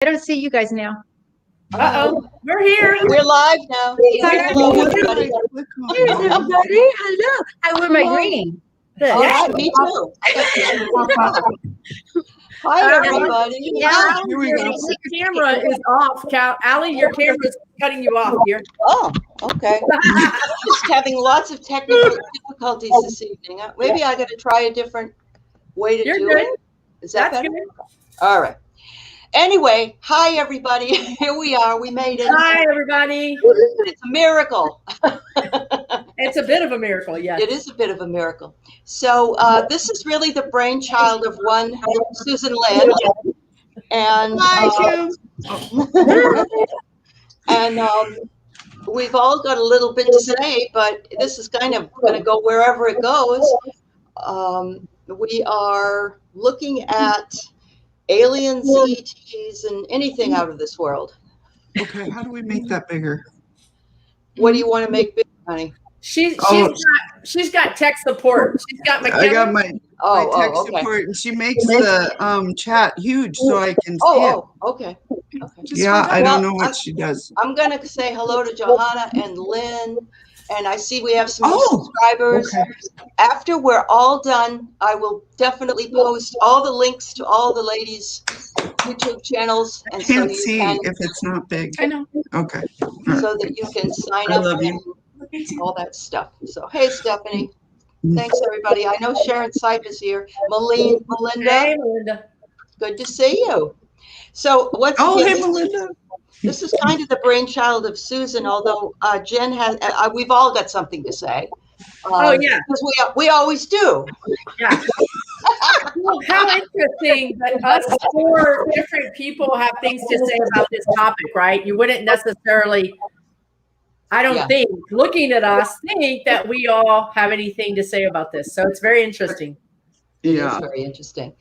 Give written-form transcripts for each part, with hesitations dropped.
I don't see you guys now. Uh-oh, we're here. We're live now. Hello, everybody. Hey, everybody. Hello. I wear my green. All right, me too. Hi, everybody. Yeah, your camera is off. Aley, your camera is cutting you off here. Oh, okay. Just having lots of technical difficulties this evening. Maybe I got to try a different way to do it. Is that better? Good. All right. Anyway, hi, everybody. Here we are. We made it. Hi, everybody. It's a miracle. It's a bit of a miracle, yes. It is a bit of a miracle. So this is really the brainchild of one Susan Lynn. And, and we've all got a little bit to say, but this is kind of going to go wherever it goes. We are looking at aliens, ETs, and anything out of this world. Okay, how do we make that bigger? What do you want to make bigger, honey? She's got tech support. She's got I got my tech okay. support, and she makes the chat huge so I can see it. Okay. Yeah, I don't know what she does. I'm going to say hello to Johanna and Lynn, and I see we have some subscribers. Okay. After we're all done, I will definitely post all the links to all the ladies' YouTube channels. And Can't see if it's not big. I know. Okay. So that you can sign I up love and all that stuff. So, hey, Stephanie. Thanks, everybody. I know Sharon Sipe is here. Melinda. Hey, Melinda. Good to see you. So what's Hey, Melinda. This is kind of the brainchild of Susan, although Jen has, we've all got something to say. Yeah. Because we always do. Yeah. Well, how interesting that us four different people have things to say about this topic, right? You wouldn't necessarily, I don't think, looking at us, think that we all have anything to say about this. So it's very interesting. Yeah. It's very interesting.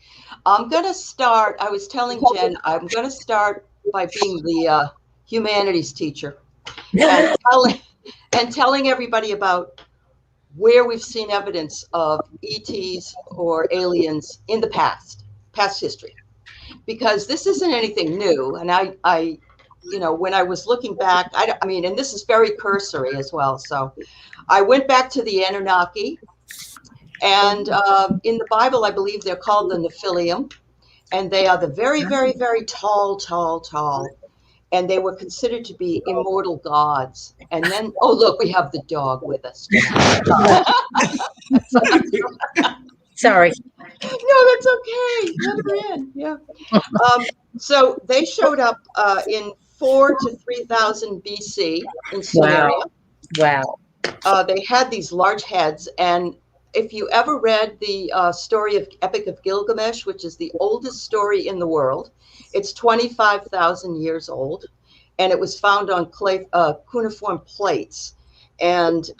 I'm going to start, I was telling Jen, I'm going to start by being the humanities teacher and telling everybody about where we've seen evidence of ETs or aliens in the past history, because this isn't anything new. And I when I was looking back, I mean, and this is very cursory as well. So I went back to the Anunnaki, and in the Bible, I believe they're called the Nephilim, and they are the very, very, very tall. And they were considered to be immortal gods. And then, oh, look, we have the dog with us. Sorry. No, that's okay. Let her in. Yeah. So they showed up in 4,000 to 3,000 BC in Sumeria. Wow. They had these large heads. And if you ever read the story of Epic of Gilgamesh, which is the oldest story in the world, it's 25,000 years old, and it was found on cuneiform plates, and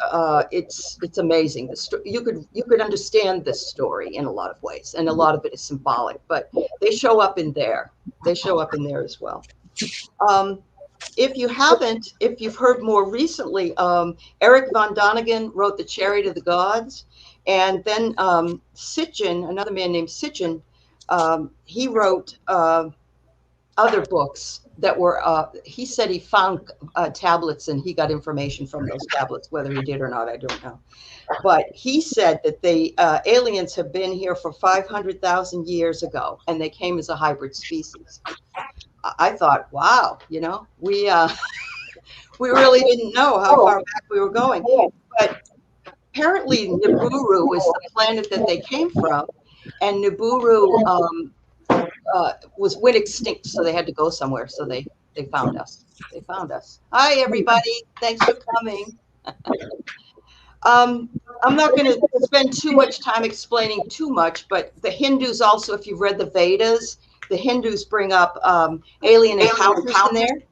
it's amazing. You could understand this story in a lot of ways, and a lot of it is symbolic. But they show up in there. They show up in there as well. If you've heard more recently, Eric von Däniken wrote The Chariot of the Gods, and then Sitchin, another man named Sitchin, he wrote other books that were, he said he found tablets and he got information from those tablets. Whether he did or not, I don't know. But he said that the aliens have been here for 500,000 years ago, and they came as a hybrid species. I thought, wow, we really didn't know how far back we were going. But apparently Nibiru was the planet that they came from, and Nibiru went extinct, so they had to go somewhere. So they found us. They found us. Hi, everybody. Thanks for coming. I'm not going to spend too much time explaining too much, but the Hindus also, if you've read the Vedas, the Hindus bring up alien encounters in there.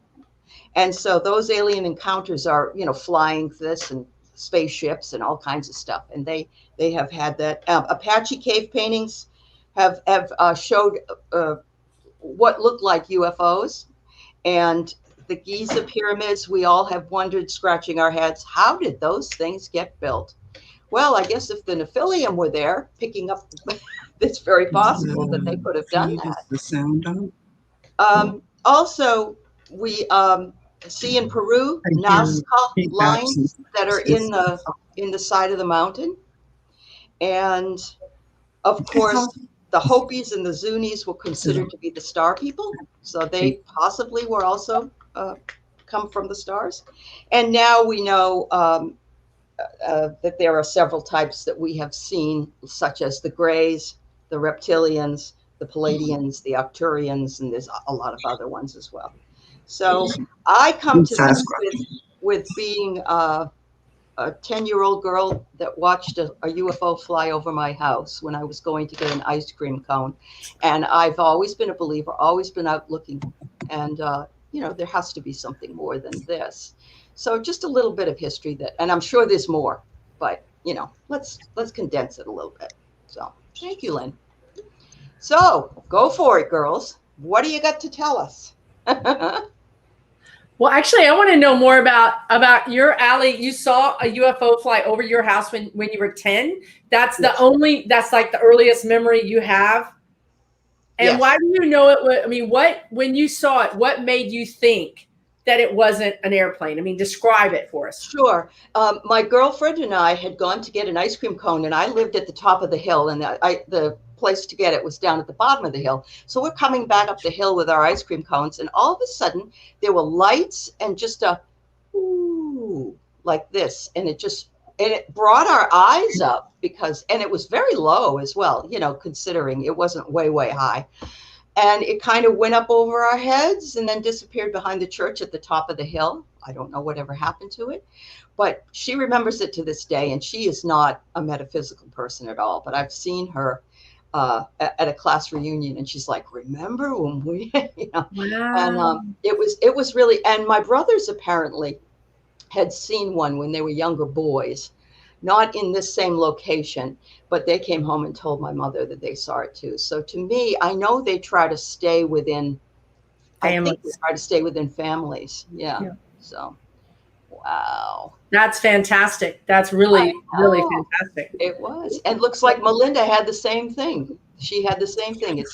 And so those alien encounters are, flying this and spaceships and all kinds of stuff. And they have had that. Apache cave paintings have showed what looked like UFOs. And the Giza pyramids, we all have wondered, scratching our heads, how did those things get built? Well, I guess if the Nephilim were there picking up, it's very possible that they could have done that. The sound on? also we see in Peru Nazca lines that are in the side of the mountain, and of course the Hopis and the Zunis were considered to be the star people, so they possibly were also come from the stars. And now we know that there are several types that we have seen, such as the Greys, the Reptilians, the Palladians, the Arcturians, and there's a lot of other ones as well. So I come to this with being a 10-year-old girl that watched a UFO fly over my house when I was going to get an ice cream cone. And I've always been a believer, always been out looking. And, you know, there has to be something more than this. So just a little bit of history and I'm sure there's more, but, you know, let's condense it a little bit. So thank you, Lynn. So go for it, girls. What do you got to tell us? Well, actually, I want to know more about your Aley. You saw a UFO fly over your house when you were 10. That's that's like the earliest memory you have. And Yes. Why do you know it was, I mean, when you saw it, what made you think that it wasn't an airplane? I mean, describe it for us. Sure. My girlfriend and I had gone to get an ice cream cone, and I lived at the top of the hill, and the place to get it was down at the bottom of the hill. So we're coming back up the hill with our ice cream cones, and all of a sudden there were lights and just a ooh, like this, and it brought our eyes up and it was very low as well, you know, considering it wasn't way high. And it kind of went up over our heads and then disappeared behind the church at the top of the hill. I don't know whatever happened to it, but she remembers it to this day. And she is not a metaphysical person at all, but I've seen her at a class reunion, and she's like, remember when we, you know, Wow. And it was really, and my brothers apparently had seen one when they were younger boys, not in this same location, but they came home and told my mother that they saw it too. So to me, I know they try to stay within families. I think they try to stay within families. Yeah. So, wow. That's fantastic. That's really fantastic. It was. And looks like Melinda had the same thing. She had the same thing.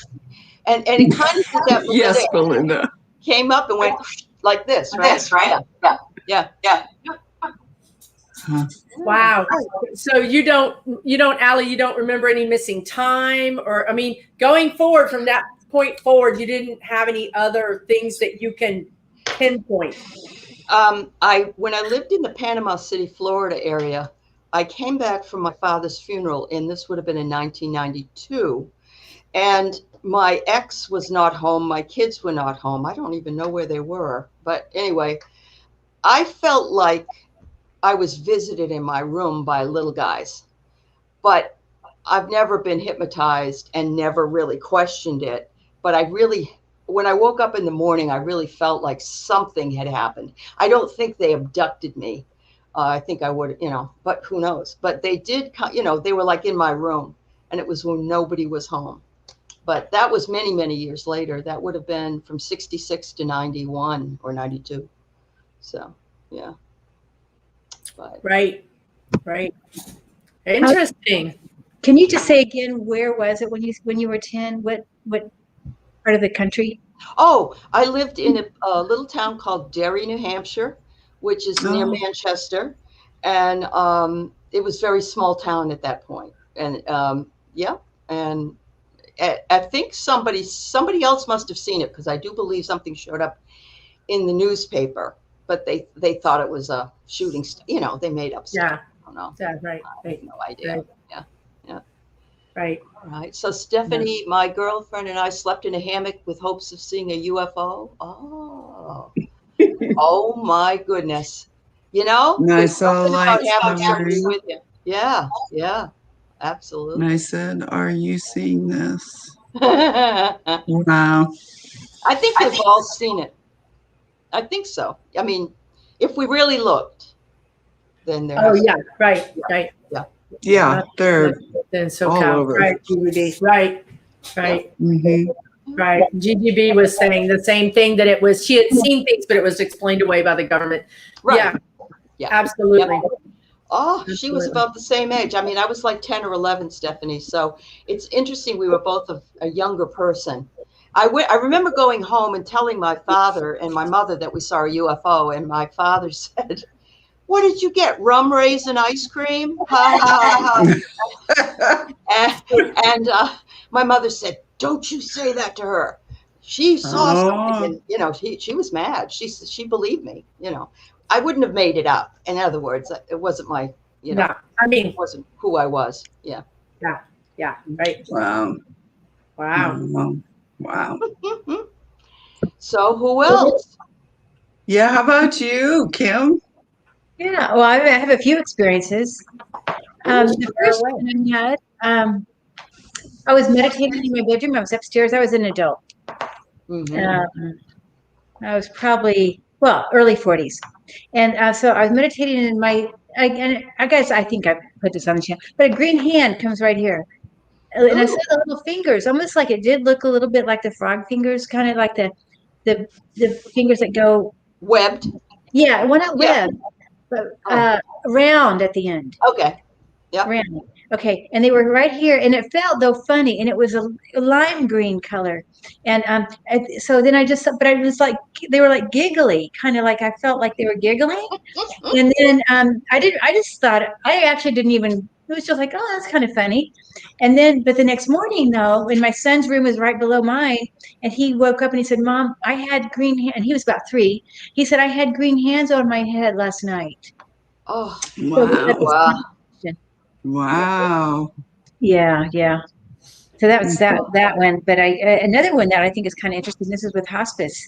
And it kind of did that. Yes, Melinda. Came up and went like this, right? Yeah. Huh. Wow. So you don't, Aley, you don't remember any missing time, or, I mean, going forward from that point forward, you didn't have any other things that you can pinpoint? When I lived in the Panama City, Florida area, I came back from my father's funeral, and this would have been in 1992. And my ex was not home. My kids were not home. I don't even know where they were. But anyway, I felt like I was visited in my room by little guys. But I've never been hypnotized and never really questioned it. But when I woke up in the morning, I really felt like something had happened. I don't think they abducted me. I think I would, you know, but who knows? But they did, you know, they were like in my room, and it was when nobody was home. But that was many years later. That would have been from 66 to 91 or 92. So, yeah. But. Right. Interesting. Can you just say again, where was it when you were 10? What part of the country? Oh, I lived in a little town called Derry, New Hampshire, which is near Manchester. And it was a very small town at that point. And and I think somebody else must have seen it, because I do believe something showed up in the newspaper, but they thought it was a shooting, you know, they made up stuff. Yeah. I don't know. Yeah, right. I have no idea. Right. Yeah. Right. So Stephanie, my girlfriend, and I slept in a hammock with hopes of seeing a UFO. Oh my goodness. You know? And I saw lights hammocks with you. Yeah. Absolutely. And I said, are you seeing this? I Wow. think we've all seen it. I think so. I mean, if we really looked, then there. Oh yeah. Right. Yeah, they're Then so all over. Right. GGB. Right. mhm. Right. GGB was saying the same thing, that she had seen things, but it was explained away by the government. Right. Yeah. Absolutely. Yep. Oh, she was about the same age. I mean, I was like 10 or 11, Stephanie. So it's interesting. We were both a younger person. I remember going home and telling my father and my mother that we saw a UFO, and my father said, "What did you get? Rum raisin ice cream?" Ha ha ha. And my mother said, "Don't you say that to her. She saw something, and she was mad. She believed me. I wouldn't have made it up. In other words, it wasn't my, No, I mean, it wasn't who I was. Yeah. yeah, right. Wow. Wow. Wow. So who else? Yeah, how about you, Kim? Yeah, well, I have a few experiences. The first one I had, I was meditating in my bedroom. I was upstairs. I was an adult. I was probably, well, early 40s. And so I was meditating in and I guess I think I put this on the channel, but a green hand comes right here. And I saw the little fingers, almost like it did look a little bit like the frog fingers, kind of like the fingers that go Webbed. Yeah, well, not webbed, but round at the end. Okay. Yep. Round. Okay, and they were right here, and it felt though funny, and it was a lime green color, and so then but I was like, they were like giggly, kind of like I felt like they were giggling, and then I just thought I actually didn't even. It was just like, oh, that's kind of funny, and then but the next morning though, when my son's room was right below mine, and he woke up and he said, "Mom, I had green hands," and he was about 3. He said, "I had green hands on my head last night." Oh, Wow. wow. Wow. Yeah. So that was that one. But another one that I think is kind of interesting. This is with hospice.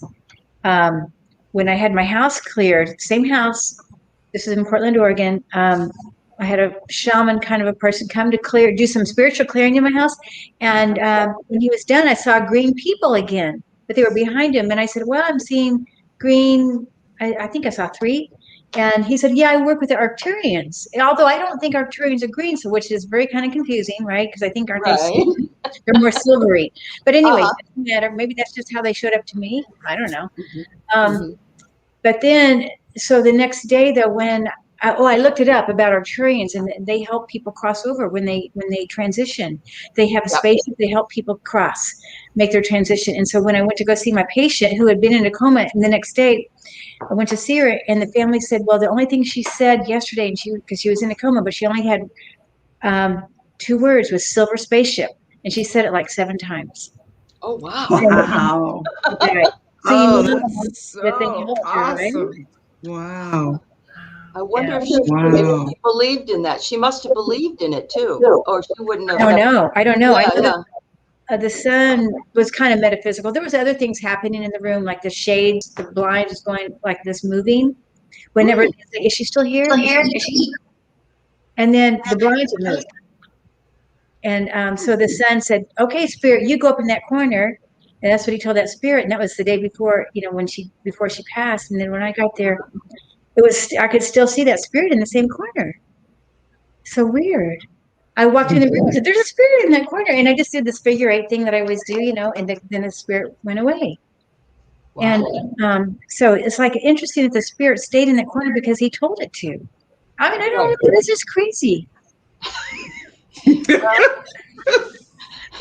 When I had my house cleared, same house. This is in Portland, Oregon. I had a shaman kind of a person come to do some spiritual clearing in my house. And when he was done, I saw green people again, but they were behind him. And I said, "Well, I'm seeing green." I think I saw 3. And he said, "Yeah, I work with the Arcturians." Although I don't think Arcturians are green, so which is very kind of confusing, right? Because I think they're more silvery. But anyway, it doesn't matter. Maybe that's just how they showed up to me. I don't know. But then, so the next day, though, when I looked it up about Arcturians, and they help people cross over when they transition. They have a spaceship. They help people make their transition. And so when I went to go see my patient who had been in a coma, and the next day I went to see her, and the family said, "Well, the only thing she said yesterday, and because she was in a coma, but she only had 2 words, was silver spaceship, and she said it like 7 times." Oh, wow. Wow. So that's so that they helped her, right? awesome. Wow. I wonder if she believed in that. She must have believed in it too, or she wouldn't have. I don't know. Yeah, The sun was kind of metaphysical. There was other things happening in the room, like the shades, the blind is going like this, moving. Whenever is she still here? And then the blinds would move. And so the son said, "Okay, spirit, you go up in that corner." And that's what he told that spirit. And that was the day before, before she passed. And then when I got there, I could still see that spirit in the same corner. So weird. I walked in the room and said, "There's a spirit in that corner." And I just did this figure 8 thing that I always do, and then the spirit went away. Wow. And so it's like interesting that the spirit stayed in that corner because he told it to. I mean, I don't know. This is crazy.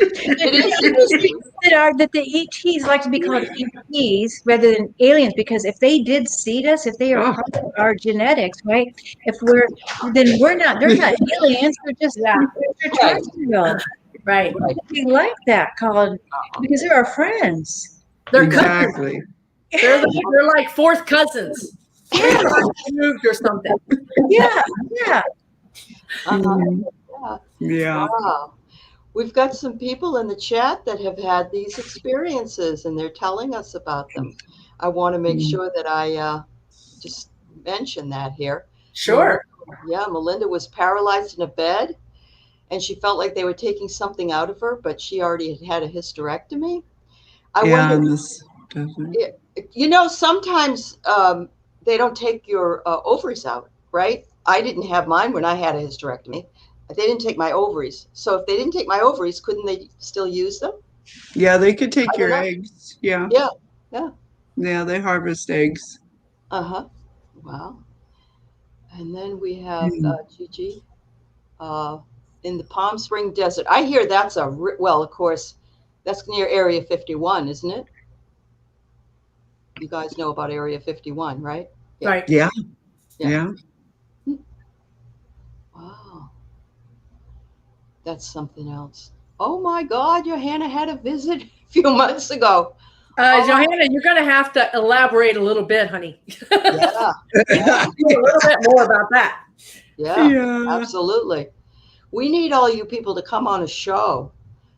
It is interesting that the ETs like to be called ETs rather than aliens, because if they did seed us, if they are part of our genetics, right? They're not aliens, they're just extraterrestrial. Right. We like that called, because they're our friends. They're cousins. They're like 4th cousins. Yeah. Moved or something. Yeah. Yeah. Wow. We've got some people in the chat that have had these experiences, and they're telling us about them. I want to make sure that I just mention that here. Sure. Yeah, Melinda was paralyzed in a bed, and she felt like they were taking something out of her, but she already had a hysterectomy. I wonder, sometimes they don't take your ovaries out, right? I didn't have mine when I had a hysterectomy. They didn't take my ovaries. So if they didn't take my ovaries, couldn't they still use them? Yeah, they could take your eggs. Yeah. Yeah. Yeah, they harvest eggs. Wow. And then we have Gigi in the Palm Spring Desert. I hear that's of course, That's near Area 51, isn't it? You guys know about Area 51, right? Yeah. Right. Yeah. Yeah. Yeah. Wow. That's something else. Oh my God, Johanna had a visit a few months ago. Johanna, you're going to have to elaborate a little bit, honey. Yeah. A little bit more about that. Yeah. Yeah. Absolutely. We need all you people to come on a show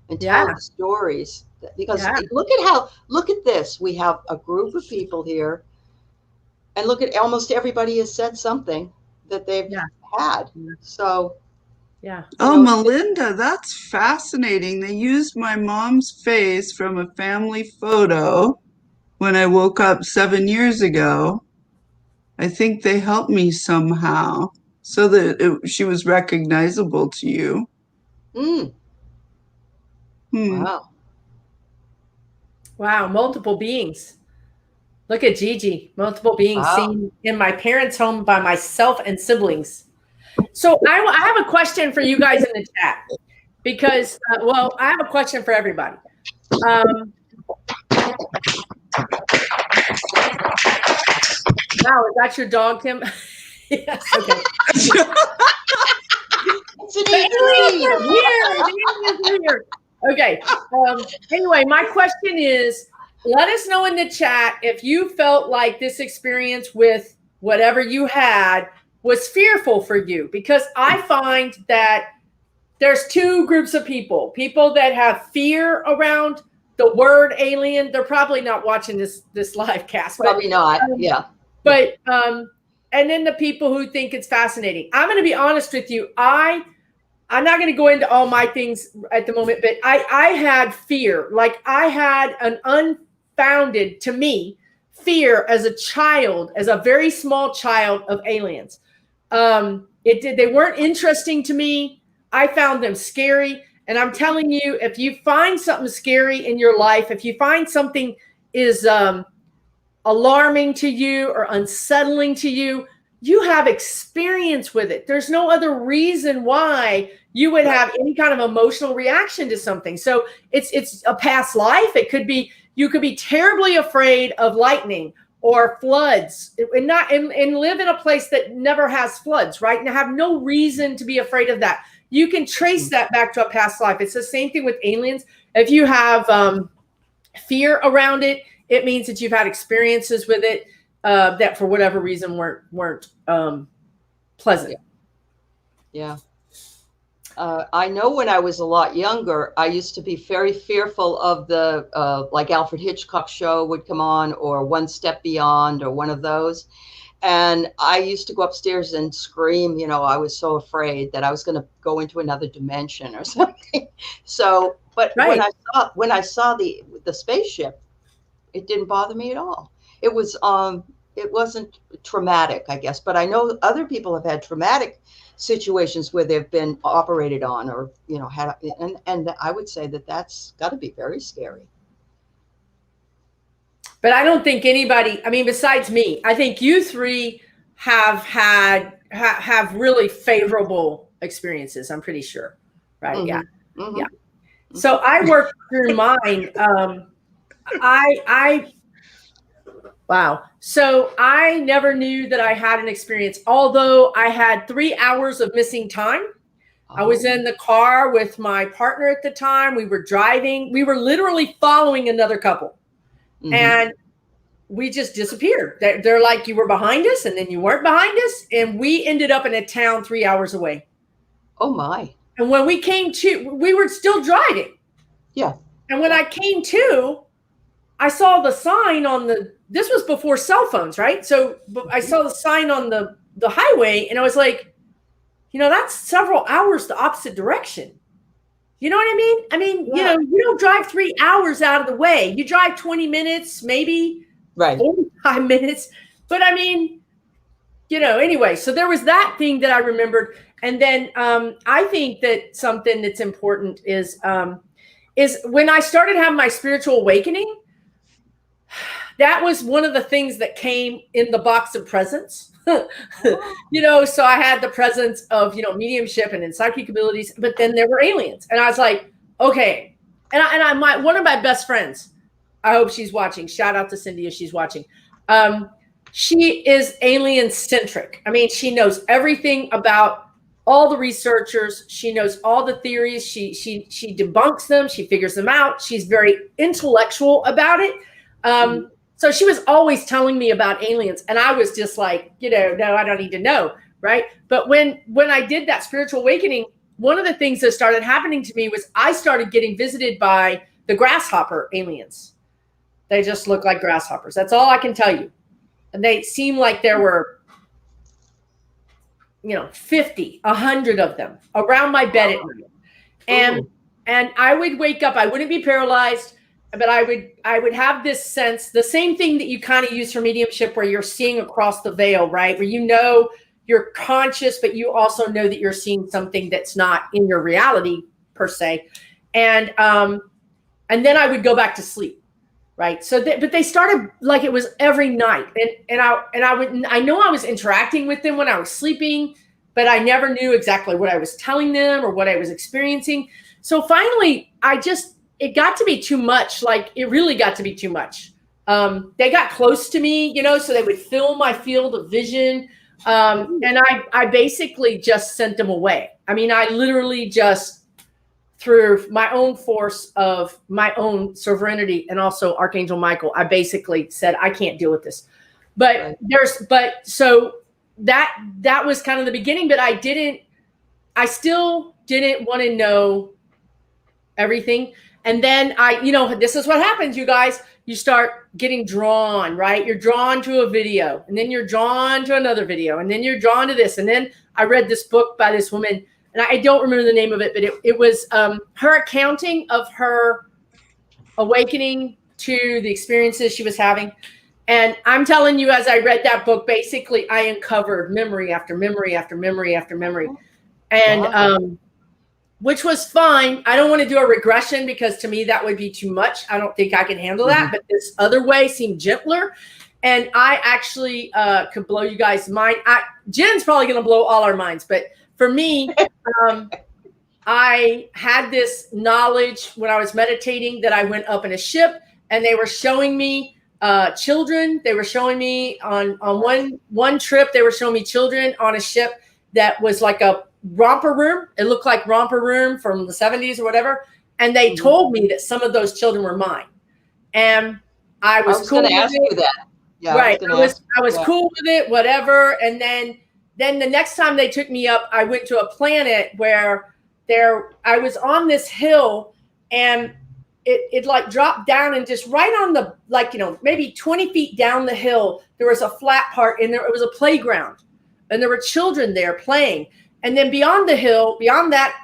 and tell Yeah. the stories, because Yeah. look at this. We have a group of people here, and look at almost everybody has said something that they've Yeah. had. So, Yeah. Oh, Melinda, that's fascinating. They used my mom's face from a family photo when I woke up 7 years ago. I think they helped me somehow so that she was recognizable to you. mm, Hmm. wow. Wow. Multiple beings. Look at Gigi. Multiple beings Wow. seen in my parents' home by myself and siblings. So I have a question for you guys in the chat, because, I have a question for everybody. Wow, is that your dog, Tim? Yes. Okay. It's an E3. Weird. Okay. Anyway, my question is, let us know in the chat if you felt like this experience with whatever you had was fearful for you, because I find that there's two groups of people that have fear around the word alien. They're probably not watching this live cast. Probably not. Yeah. But and then the people who think it's fascinating. I'm going to be honest with you. I'm not going to go into all my things at the moment, but I had fear. Like, I had an unfounded, to me, fear as a child, as a very small child, of aliens. They weren't interesting to me. I found them scary. And I'm telling you, if you find something scary in your life, if you find something is alarming to you or unsettling to you, you have experience with it. There's no other reason why you would have any kind of emotional reaction to something. So it's a past life. It could be, you could be terribly afraid of lightning or floods, and live in a place that never has floods, right? And have no reason to be afraid of that. You can trace that back to a past life. It's the same thing with aliens. If you have fear around it, it means that you've had experiences with it that for whatever reason weren't pleasant. Yeah. I know when I was a lot younger, I used to be very fearful of the, like Alfred Hitchcock show would come on, or One Step Beyond, or one of those. And I used to go upstairs and scream, I was so afraid that I was going to go into another dimension or something. So, but Right. when I saw the spaceship, it didn't bother me at all. It wasn't traumatic, I guess, but I know other people have had traumatic situations where they've been operated on, or had, and I would say that that's got to be very scary. But I don't think anybody, I mean, besides me, I think you three have really favorable experiences. I'm pretty sure, right? Mm-hmm. Yeah, Mm-hmm. yeah. So I worked through mine. Wow. So I never knew that I had an experience, although I had 3 hours of missing time. I was in the car with my partner at the time. We were driving. We were literally following another couple. Mm-hmm. And we just disappeared. They're like, you were behind us, and then you weren't behind us. And we ended up in a town 3 hours away. Oh, my. And when we came to, we were still driving. Yeah. And when I came to, I saw the sign on this was before cell phones, right? So I saw the sign on the highway, and I was like, that's several hours the opposite direction. You know what I mean? I mean, Yeah. You don't drive 3 hours out of the way. You drive 20 minutes, maybe 45 minutes. But I mean, anyway, so there was that thing that I remembered. And then I think that something that's important is when I started having my spiritual awakening, that was one of the things that came in the box of presents. So I had the presence of, mediumship and psychic abilities, but then there were aliens. And I was like, okay, and one of my best friends, I hope she's watching. Shout out to Cindy if she's watching. She is alien centric. I mean, she knows everything about all the researchers. She knows all the theories. She debunks them. She figures them out. She's very intellectual about it. So she was always telling me about aliens, and I was just like, no, I don't need to know, right? But when I did that spiritual awakening, one of the things that started happening to me was I started getting visited by the grasshopper aliens. They just look like grasshoppers. That's all I can tell you. And they seem like there were, 50, 100 of them around my bed at night. And I would wake up. I wouldn't be paralyzed, but I would have this sense, the same thing that you kind of use for mediumship, where you're seeing across the veil, right? Where you're conscious, but you also know that you're seeing something that's not in your reality per se. And then I would go back to sleep. Right. So, but they started like it was every night. And I know I was interacting with them when I was sleeping, but I never knew exactly what I was telling them or what I was experiencing. So finally, it got to be too much. Like it really got to be too much. They got close to me, so they would fill my field of vision. And I basically just sent them away. I mean, I literally just, through my own force of my own sovereignty and also Archangel Michael, I basically said, I can't deal with this. But so that was kind of the beginning, but I still didn't want to know everything. And then this is what happens, you guys. You start getting drawn, right? You're drawn to a video, and then you're drawn to another video, and then you're drawn to this. And then I read this book by this woman, and I don't remember the name of it, but it was her accounting of her awakening to the experiences she was having. And I'm telling you, as I read that book, basically I uncovered memory after memory after memory after memory. And which was fine. I don't want to do a regression because to me that would be too much. I don't think I can handle that. But this other way seemed gentler. And I actually could blow you guys' mind. Jen's probably going to blow all our minds, but for me, I had this knowledge when I was meditating that I went up in a ship, and they were showing me children. They were showing me on one trip, they were showing me children on a ship that was like a romper room. It looked like romper room from the 70s or whatever. And they told me that some of those children were mine. And I was cool with it. You that. Yeah, right. I was cool with it, whatever. And then the next time they took me up, I went to a planet where I was on this hill, and it like dropped down, and just right on the, maybe 20 feet down the hill, there was a flat part, and it was a playground, and there were children there playing. And then beyond the hill, beyond that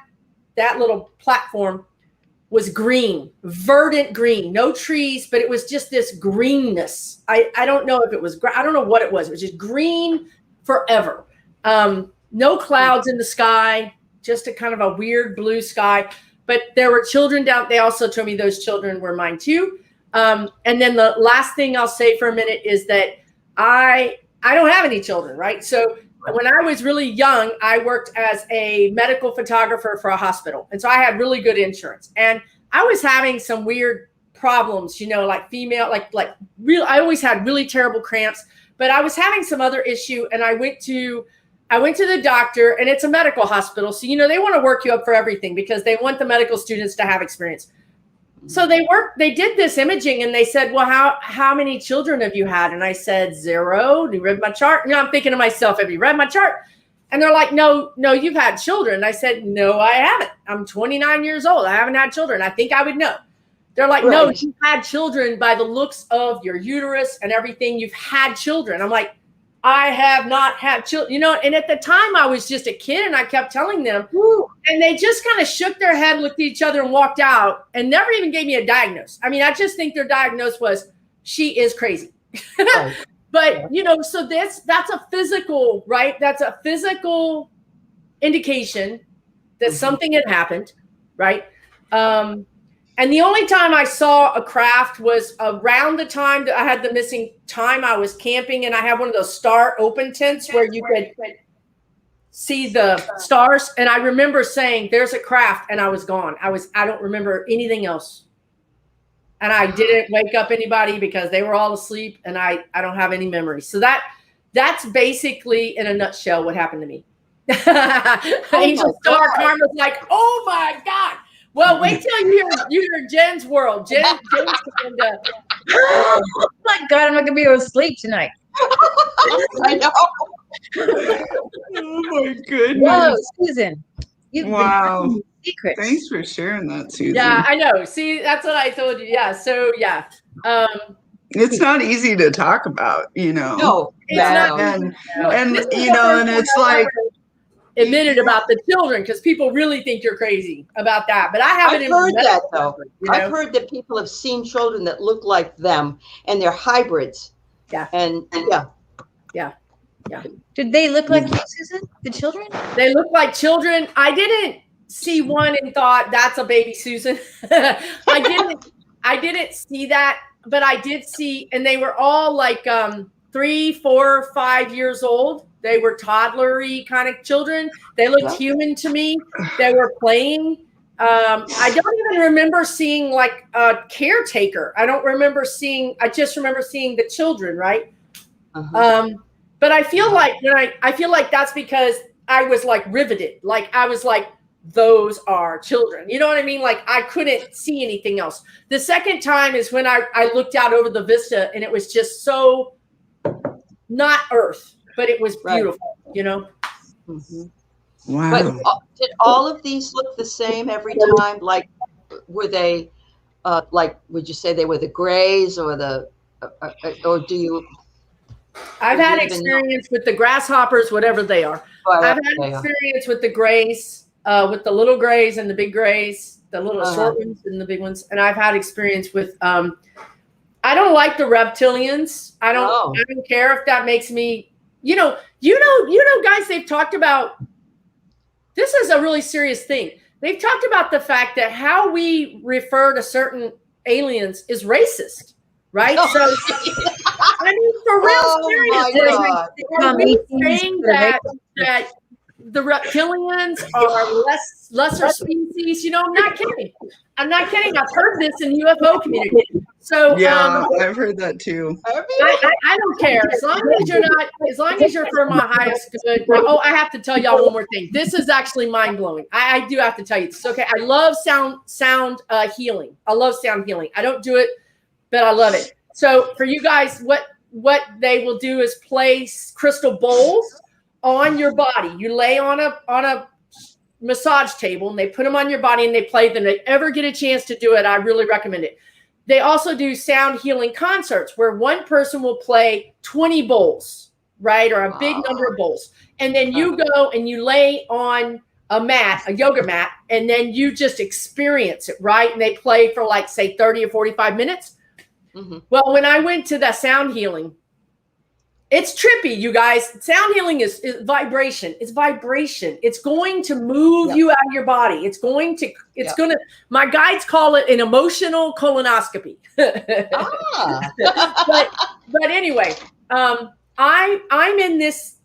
little platform, was green, verdant green, no trees, but it was just this greenness. I don't know if it was, I don't know what it was. It was just green forever. No clouds in the sky, just a kind of a weird blue sky. But there were children down. They also told me those children were mine too. And then the last thing I'll say for a minute is that I don't have any children, right? So when I was really young, I worked as a medical photographer for a hospital. And so I had really good insurance. And I was having some weird problems, like female, I always had really terrible cramps, but I was having some other issue. And I went to the doctor, and it's a medical hospital. So, they want to work you up for everything because they want the medical students to have experience. So they did this imaging, and they said, well, how many children have you had? And I said, 0. You read my chart? I'm thinking to myself, have you read my chart? And they're like, no, you've had children. And I said, no, I haven't. I'm 29 years old. I haven't had children. I think I would know. They're like, no, you've had children by the looks of your uterus and everything. You've had children. I'm like, I have not had children, and at the time I was just a kid, and I kept telling them, and they just kind of shook their head, looked at each other, and walked out, and never even gave me a diagnosis. I mean, I just think their diagnosis was, she is crazy. Right. But, so that's a physical, right? That's a physical indication that something had happened, right? And the only time I saw a craft was around the time that I had the missing time. I was camping, and I had one of those star open tents where you could see the stars. And I remember saying, there's a craft, and I was gone. I don't remember anything else. And I didn't wake up anybody because they were all asleep, and I don't have any memories. So that's basically in a nutshell what happened to me. Angel Star Karma's like, oh my God. Well, wait till you hear Jen's world. Jen's going to. Oh my God, I'm not gonna be able to sleep tonight. I know. Oh my goodness. Whoa, Susan. Wow. Secrets. Thanks for sharing that, Susan. Yeah, I know. See, that's what I told you. Yeah. So yeah. It's not easy to talk about, you know. No, It's not. And This is you the know, first and time it's I've like ever admitted about the children, because people really think you're crazy about that. But I haven't I've heard that though. you know? I've heard that people have seen children that look like them, and they're hybrids. Yeah. And yeah. Did they look like you, Susan? The children? They look like children. I didn't see one and thought that's a baby Susan. I didn't see that, but I did see, and they were all like 3, 4, 5 years old. They were toddlery kind of children. They looked human to me. They were playing. I don't even remember seeing like a caretaker. I just remember seeing the children, right? But I feel like that's because I was like riveted. Like I was like, those are children. You know what I mean? Like I couldn't see anything else. The second time is when I looked out over the vista, and it was just so not Earth, but it was beautiful, you know? Mm-hmm. wow. But did all of these look the same every time? Like, were they, like, would you say they were the grays or or do you? I've had experience with the grasshoppers, whatever they are. I've had experience with the grays, with the little grays and the big grays, the little short ones and the big ones. And I've had experience with, I don't like the reptilians. I don't care if that makes me, you know, guys, they've talked about, this is a really serious thing. They've talked about the fact that how we refer to certain aliens is racist, right? So, I mean, for real serious, are we saying that the reptilians are lesser species? You know, I'm not kidding. I've heard this in UFO community. So yeah, I've heard that too. I don't care as long as you're for my highest good. Oh, I have to tell y'all one more thing. This is actually mind blowing. I do have to tell you this. Okay, I love sound healing. I love sound healing. I don't do it, but I love it. So for you guys, what they will do is place crystal bowls on your body. You lay on a massage table, and they put them on your body, and they play them. If they ever get a chance to do it, I really recommend it. They also do sound healing concerts where one person will play 20 bowls, right? Or a big number of bowls. And then you go and you lay on a yoga mat, and then you just experience it, right? And they play for like, say, 30 or 45 minutes. Mm-hmm. Well, when I went to the sound healing, it's trippy, you guys. Sound healing is vibration. It's vibration. It's going to move you out of your body. It's going to, my guides call it an emotional colonoscopy. But anyway, I'm in this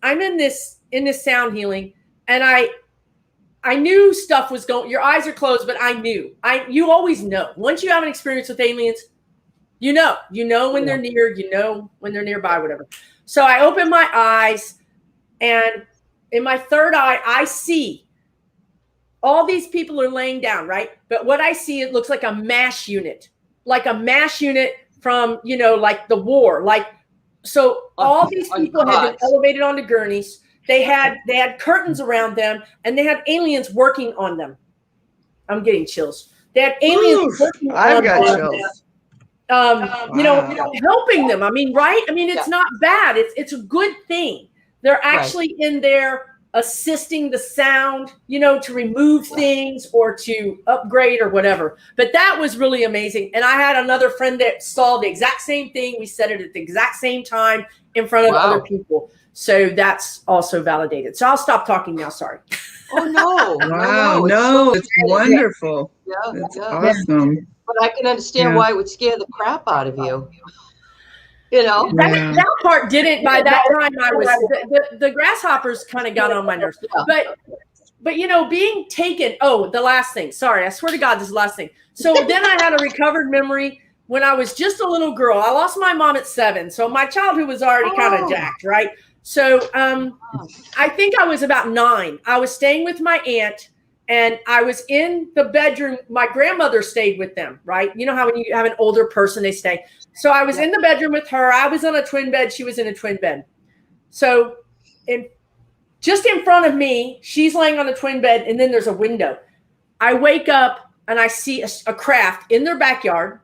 sound healing, and I knew stuff was going, your eyes are closed, but I knew. You always know. Once you have an experience with aliens, you know when they're near, you know when they're nearby, whatever. So I open my eyes, and in my third eye, I see all these people are laying down, right? But what I see, it looks like a MASH unit from, like the war. Like, so all these people had been elevated onto gurneys. They had curtains around them, and they had aliens working on them. I'm getting chills. They had aliens working on them. I've got chills. Helping them. I mean, right? I mean, it's not bad. It's a good thing. They're actually in there assisting the sound, to remove things or to upgrade or whatever. But that was really amazing. And I had another friend that saw the exact same thing. We said it at the exact same time in front of other people. So that's also validated. So I'll stop talking now. Sorry. Oh, no. Wow. No, it's wonderful. It's awesome. But I can understand why it would scare the crap out of you. You know? Yeah. That part didn't. By that time, I was the grasshoppers kind of got on my nerves. But being taken. Oh, the last thing. Sorry, I swear to God, this is the last thing. So then I had a recovered memory when I was just a little girl. I lost my mom at 7, so my childhood was already kind of jacked, right? So I think I was about 9. I was staying with my aunt, and I was in the bedroom. My grandmother stayed with them, right? You know how when you have an older person, they stay. So I was in the bedroom with her. I was on a twin bed. She was in a twin bed. So just in front of me, she's laying on a twin bed, and then there's a window. I wake up, and I see a craft in their backyard.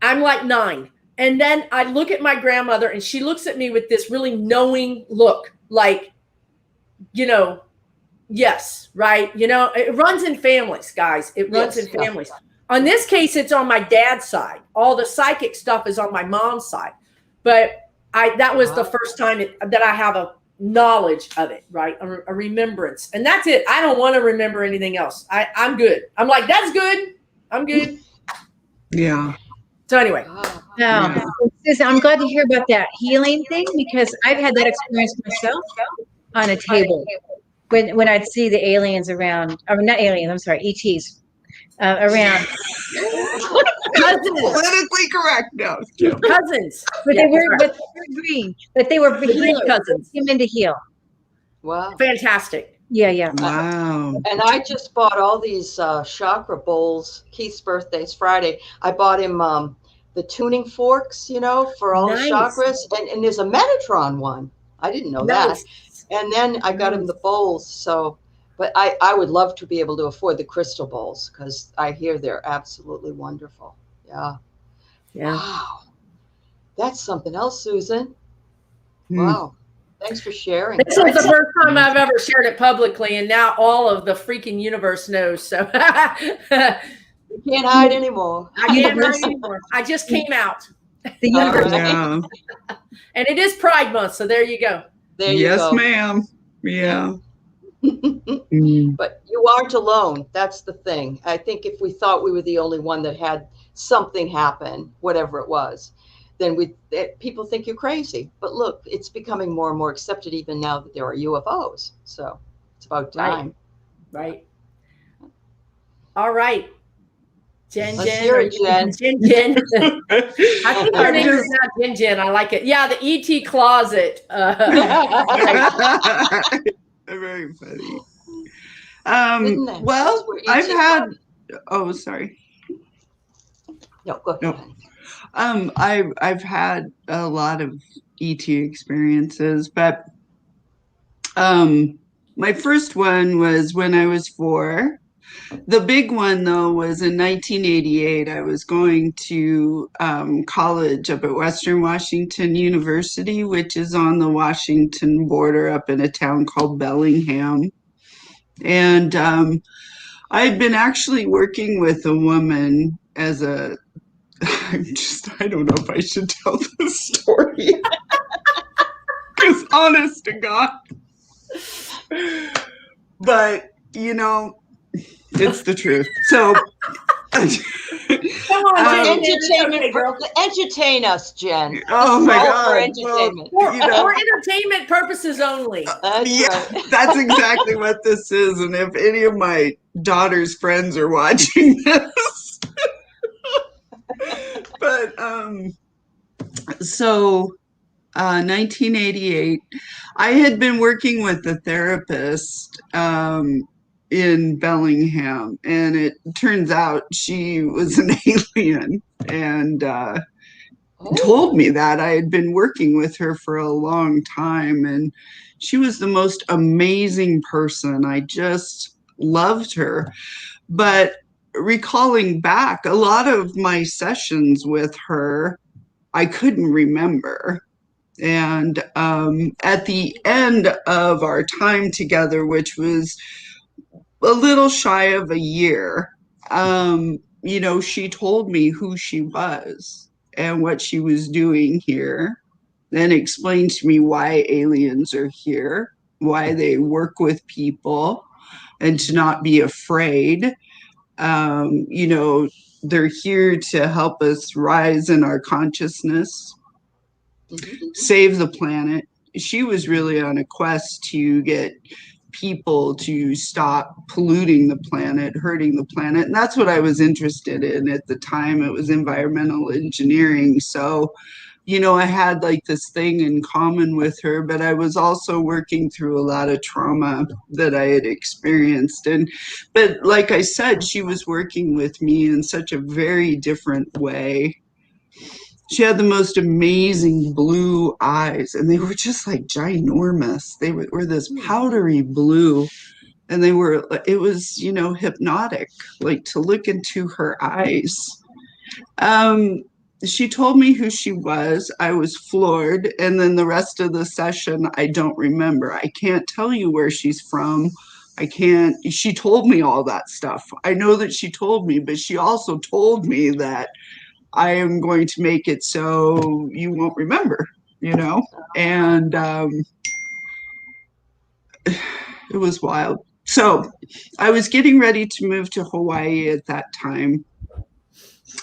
I'm like 9. And then I look at my grandmother, and she looks at me with this really knowing look, like, yes, right? It runs in families, guys. It runs in families. On this case, it's on my dad's side. All the psychic stuff is on my mom's side. But that was the first time that I have a knowledge of it, right? A remembrance. And that's it. I don't want to remember anything else. I'm good. I'm like, that's good. I'm good. Yeah. So anyway. No, Susan, I'm glad to hear about that healing thing, because I've had that experience myself on a table when I'd see the aliens around, or not aliens, I'm sorry, ETs around. Cousins. Politically correct now. Cousins. But they were green. But they were green cousins. Came in to heal. Wow. Fantastic. Yeah. Wow. And I just bought all these chakra bowls. Keith's birthday's Friday. I bought him the tuning forks, for all the chakras. And there's a Metatron one. I didn't know that. And then I got him the bowls. So, but I would love to be able to afford the crystal bowls, because I hear they're absolutely wonderful. Yeah. Wow. That's something else, Susan. Wow. Thanks for sharing. This was the first time I've ever shared it publicly, and now all of the freaking universe knows. So you can't hide anymore. I can't hide anymore. I just came out. The universe. Yeah. And it is Pride Month, so there you go. There you go. Yes, ma'am. Yeah. But you aren't alone. That's the thing. I think if we thought we were the only one that had something happen, whatever it was, then people think you're crazy. But look, it's becoming more and more accepted even now that there are UFOs. So it's about time. Right. All right. Jen. Let's hear it, Jen. Jen. I think her name is now Jen. I like it. Yeah, the ET closet. Very funny. Well, I've had. Oh, sorry. No, go ahead. No. I've had a lot of ET experiences, but my first one was when I was 4. The big one, though, was in 1988. I was going to college up at Western Washington University, which is on the Washington border up in a town called Bellingham. And I'd been actually working with a woman as a I don't know if I should tell this story. Because honest to God. But, it's the truth. So, Come on, entertain us, Jen. Oh my God. For entertainment. For entertainment purposes only. That's exactly what this is. And if any of my daughter's friends are watching this. But, 1988, I had been working with a therapist in Bellingham, and it turns out she was an alien, and told me that. I had been working with her for a long time, and she was the most amazing person. I just loved her. But recalling back, a lot of my sessions with her, I couldn't remember. And at the end of our time together, which was a little shy of a year, she told me who she was and what she was doing here, then explained to me why aliens are here, why they work with people, and to not be afraid. They're here to help us rise in our consciousness. save the planet. She was really on a quest to get people to stop polluting the planet, hurting the planet. And that's what I was interested in at the time. It was environmental engineering. So, you know, I had like this thing in common with her, but I was also working through a lot of trauma that I had experienced. But like I said, she was working with me in such a very different way. She had the most amazing blue eyes, and they were just like ginormous. They were this powdery blue, and it was, you know, hypnotic, like to look into her eyes. She told me who she was. I was floored. And then the rest of the session, I don't remember. I can't tell you where she's from. She told me all that stuff. I know that she told me, but she also told me that I am going to make it so you won't remember, you know? And it was wild. So I was getting ready to move to Hawaii at that time.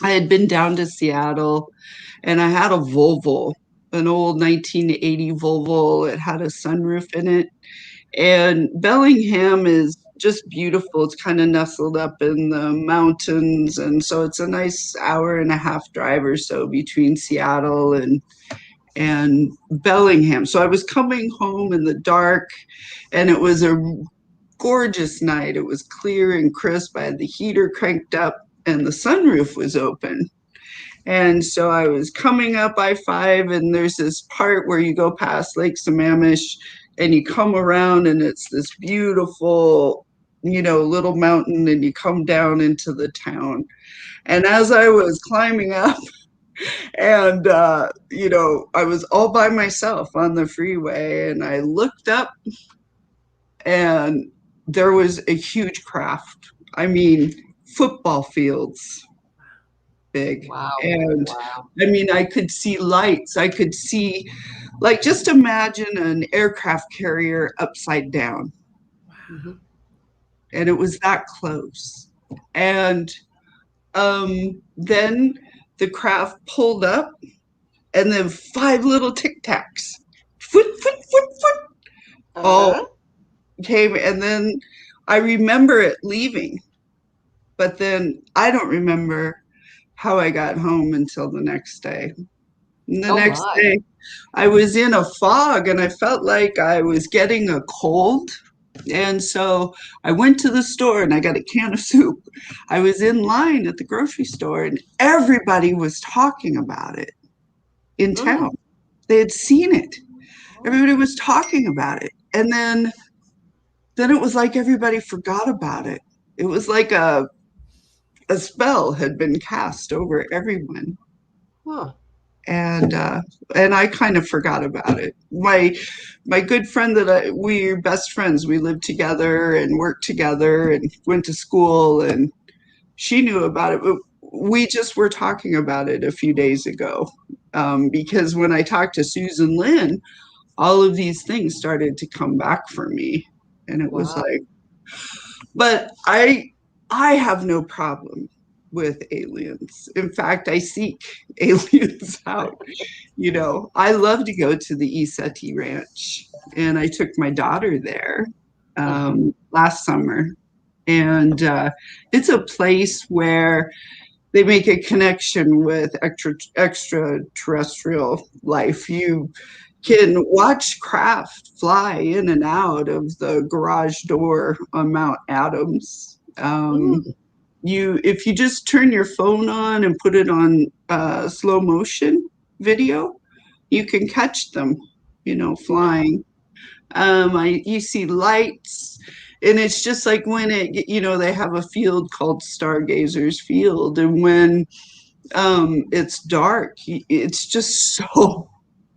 I had been down to Seattle, and I had a Volvo, an old 1980 Volvo. It had a sunroof in it. And Bellingham is just beautiful. It's kind of nestled up in the mountains. And so it's a nice hour-and-a-half drive or so between Seattle and Bellingham. So I was coming home in the dark, and it was a gorgeous night. It was clear and crisp. I had the heater cranked up, and the sunroof was open. And so I was coming up I-5, and there's this part where you go past Lake Sammamish, and you come around, and it's this beautiful, you know, little mountain, and you come down into the town. And as I was climbing up, and, you know, I was all by myself on the freeway, and I looked up, and there was a huge craft. I mean, football fields big. Wow. And I mean, I could see lights. I could see, like, just imagine an aircraft carrier upside down. And it was that close. And then the craft pulled up, and then 5 little Tic Tacs, foot, all came. And then I remember it leaving, but then I don't remember how I got home until the next day. And the next day, I was in a fog, and I felt like I was getting a cold. And so I went to the store, and I got a can of soup. I was in line at the grocery store, and everybody was talking about it in town. They had seen it. Everybody was talking about it. And then it was like everybody forgot about it. It was like a spell had been cast over everyone. And I kind of forgot about it. My good friend we're best friends. We lived together and worked together and went to school, and she knew about it. But we just were talking about it a few days ago, because when I talked to Susan Lynn, all of these things started to come back for me, and it was like. But I have no problem with aliens. In fact, I seek aliens out. You know, I love to go to the Iseti Ranch, and I took my daughter there last summer. And it's a place where they make a connection with extraterrestrial life. You can watch craft fly in and out of the garage door on Mount Adams. If you just turn your phone on and put it on slow motion video, you can catch them, you know, flying. You see lights, and it's just like when they have a field called Stargazers Field, and when it's dark, it's just so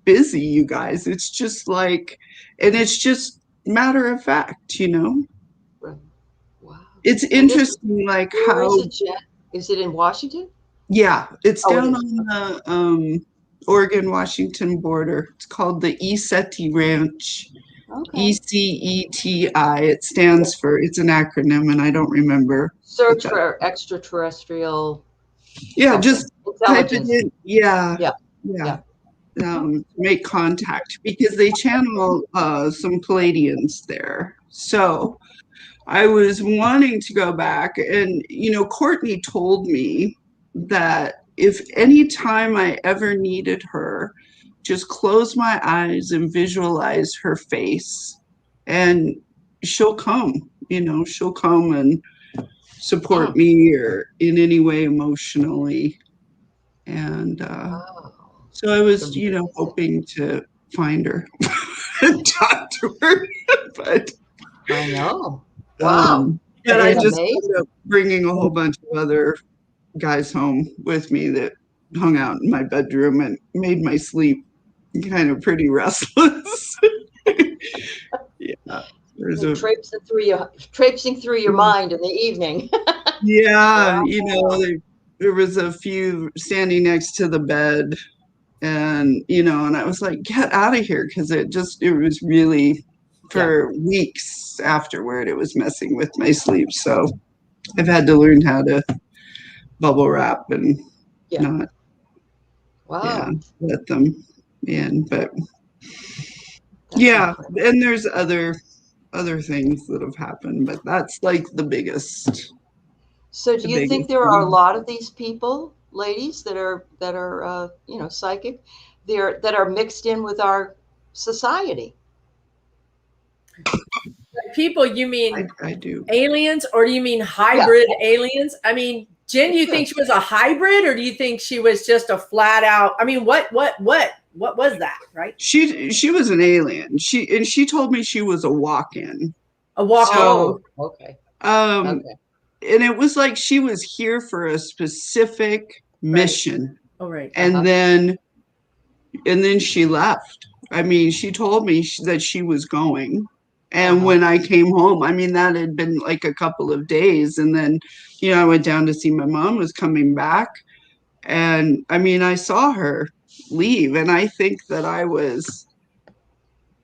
busy, you guys. It's just like, and it's just matter of fact, you know. Wow. It's interesting, like how. Is it in Washington? Yeah, it's down on the Oregon-Washington border. It's called the Iseti Ranch. ECETI. It stands for, it's an acronym, and I don't remember. Search for extraterrestrial. Yeah, just type it in. Yeah. make contact because they channel some Palladians there. So I was wanting to go back, and Courtney told me that if any time I ever needed her, just close my eyes and visualize her face, and she'll come. She'll come and support me or in any way emotionally. And so I was, hoping to find her and talk to her, but I know. Wow. But I just ended up bringing a whole bunch of other guys home with me that hung out in my bedroom and made my sleep kind of pretty restless. Yeah. Traipsing through your mind in the evening. Yeah, there was a few standing next to the bed, and and I was like, get out of here, because it was really, for weeks afterward, it was messing with my sleep. So I've had to learn how to bubble wrap and not let them in. But and there's other things that have happened, but that's like the biggest. So do you think there are a lot of these people, ladies, that are psychic, that are mixed in with our society? People, you mean I do. Aliens, or do you mean hybrid aliens? I mean, Jen, do you think she was a hybrid, or do you think she was just a flat out? I mean, what was that, right? She was an alien. She told me she was a walk-in. A walk-in. Oh, okay. Okay. And it was like she was here for a specific mission. Oh, right. And then she left. I mean, she told me that she was going. And when I came home, I mean, that had been like a couple of days. And then, I went down to see my mom was coming back. And I mean, I saw her leave. And I think that I was.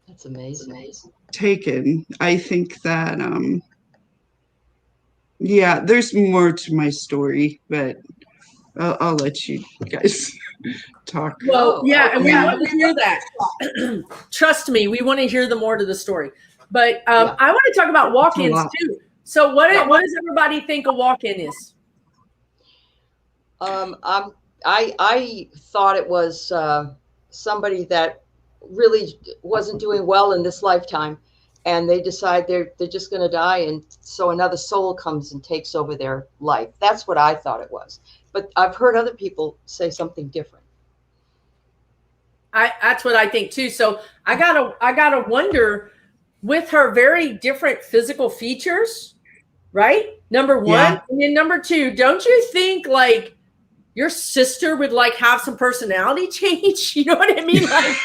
That's amazing. Taken. I think that, there's more to my story, but I'll let you guys talk. Well, and we want to hear that. Trust me, we want to hear the more to the story. But I want to talk about walk-ins too. So what does everybody think a walk-in is? I thought it was somebody that really wasn't doing well in this lifetime, and they decide they're just going to die, and so another soul comes and takes over their life. That's what I thought it was. But I've heard other people say something different. That's what I think too. So I gotta wonder, with her very different physical features, right? Number one, and then number two, don't you think like your sister would like have some personality change? You know what I mean? Like,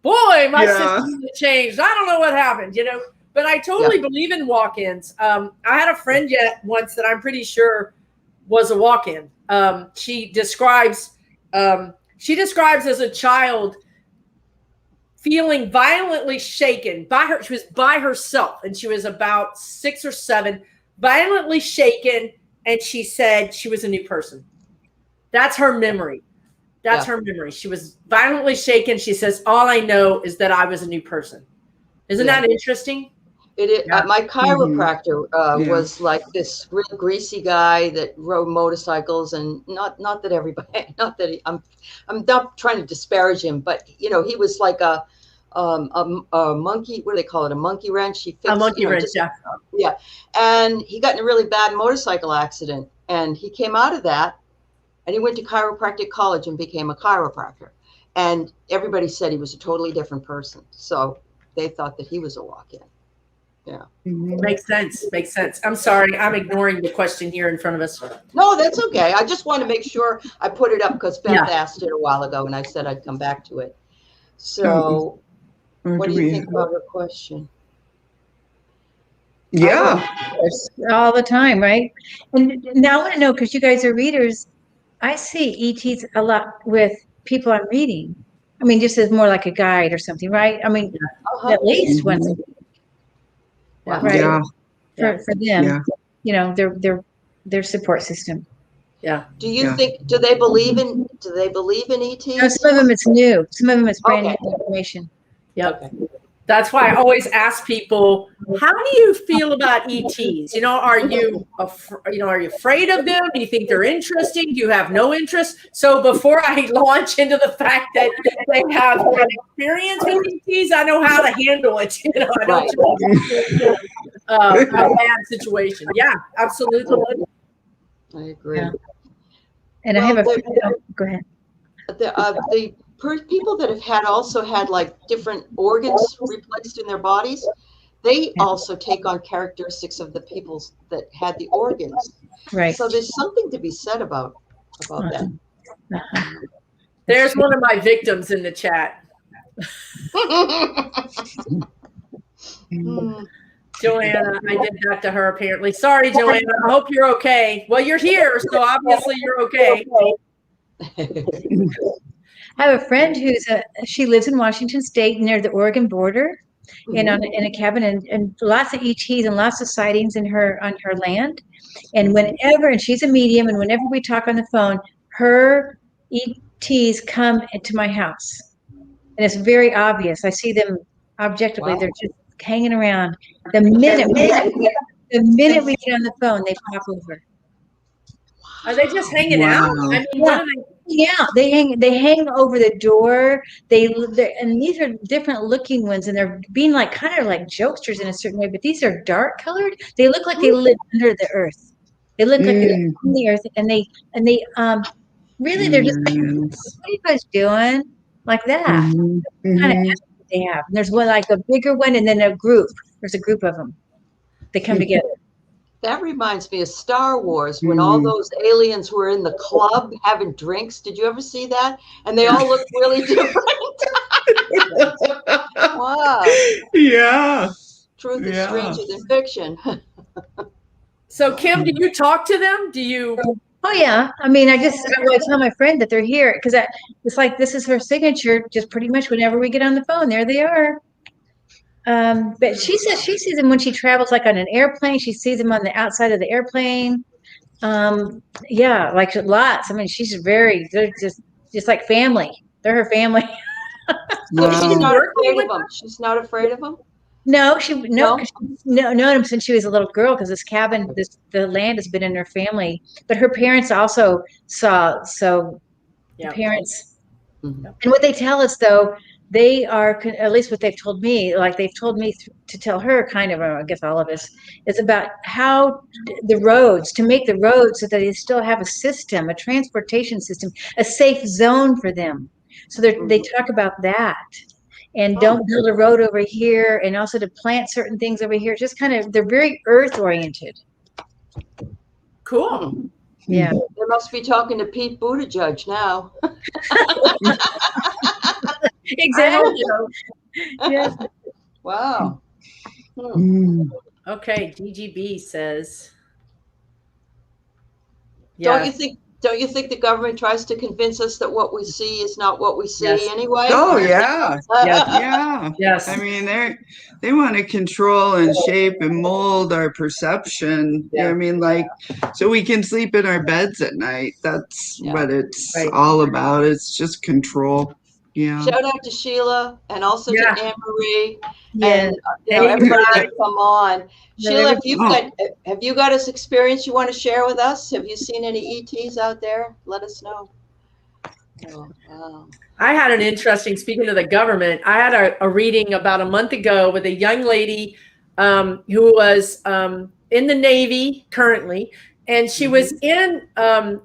boy, my sister changed. I don't know what happened, But I totally believe in walk-ins. I had a friend once that I'm pretty sure was a walk-in. She describes as a child feeling violently shaken by her. She was by herself, and she was about 6 or 7, violently shaken, and she said she was a new person. That's her memory. That's her memory. She was violently shaken. She says, all I know is that I was a new person. Isn't that interesting? It is. My chiropractor was like this real greasy guy that rode motorcycles, and not that everybody, I'm not trying to disparage him, but he was like a monkey. What do they call it? A monkey wrench. He fixed a monkey wrench. Yeah. And he got in a really bad motorcycle accident, and he came out of that, and he went to chiropractic college and became a chiropractor. And everybody said he was a totally different person. So they thought that he was a walk-in. Yeah. Makes sense. I'm sorry. I'm ignoring the question here in front of us. No, that's okay. I just want to make sure I put it up because Beth asked it a while ago, and I said I'd come back to it. So what do you think about her question? Yeah. All the time, right? And now I want to know, because you guys are readers, I see ETs a lot with people I'm reading. I mean, just as more like a guide or something, right? I mean, at least once a week. Right. For them, their support system. Yeah. Do you Yeah. think? Do they believe in ETs? No, some of them it's new. Some of them it's brand Okay. new information. Yep. Okay. That's why I always ask people, how do you feel about ETs? Are you afraid of them? Do you think they're interesting? Do you have no interest? So before I launch into the fact that they have an experience with ETs, I know how to handle it. I don't just a bad situation. Yeah, absolutely. I agree. Yeah. And Well, I have go ahead. The people that have also had like different organs replaced in their bodies, they also take on characteristics of the people that had the organs. Right. So there's something to be said about that. There's one of my victims in the chat. Joanna, I did that to her apparently. Sorry, Joanna. I hope you're okay. Well, you're here, so obviously you're okay. I have a friend she lives in Washington State near the Oregon border, and in a cabin, and lots of ETs and lots of sightings on her land. And she's a medium, and whenever we talk on the phone, her ETs come into my house, and it's very obvious. I see them objectively; they're just hanging around. The minute we get on the phone, they pop over. Are they just hanging out? I mean, what are they? Yeah, they hang over the door. And these are different looking ones, and they're being like kind of like jokesters in a certain way. But these are dark colored. They look like they live under the earth. They look like they live on the earth, and they really they're just like, what are you guys doing? Like that. Kind of attitude they have. And there's one like a bigger one, and then a group. There's a group of them. They come together. That reminds me of Star Wars when all those aliens were in the club having drinks. Did you ever see that? And they all looked really different. Wow. Yeah. Truth is stranger than fiction. So, Kim, do you talk to them? Do you? Oh yeah. I mean, I tell my friend that they're here because it's like this is her signature. Just pretty much whenever we get on the phone, there they are. But she says she sees them when she travels, like on an airplane. She sees them on the outside of the airplane. Yeah, like lots. I mean, they're just like family. They're her family. So she's not afraid of them. She's not afraid of them. No, she's known him since she was a little girl because this cabin, the land has been in her family. But her parents also saw. So the parents, and what they tell us though. They are, at least what they've told me, like they've told me to tell her, kind of, I guess all of us, is about how to make the roads so that they still have a system, a transportation system, a safe zone for them. So they talk about that. And don't build a road over here, and also to plant certain things over here. Just kind of, they're very earth oriented. Cool. Yeah. They must be talking to Pete Buttigieg now. Exactly. Yeah. Wow. Okay, DGB says. Don't you think the government tries to convince us that what we see is not what we see anyway? Oh yeah. Yeah. Yes. I mean, they want to control and shape and mold our perception. Yeah. I mean, like, so we can sleep in our beds at night. That's what it's all about. It's just control. Yeah. Shout out to Sheila and also to Anne Marie and Yeah. everybody that come on. Sheila, have you got this experience you want to share with us? Have you seen any ETs out there? Let us know. Oh, wow. I had an interesting, speaking of the government, I had a reading about a month ago with a young lady who was in the Navy currently. And she was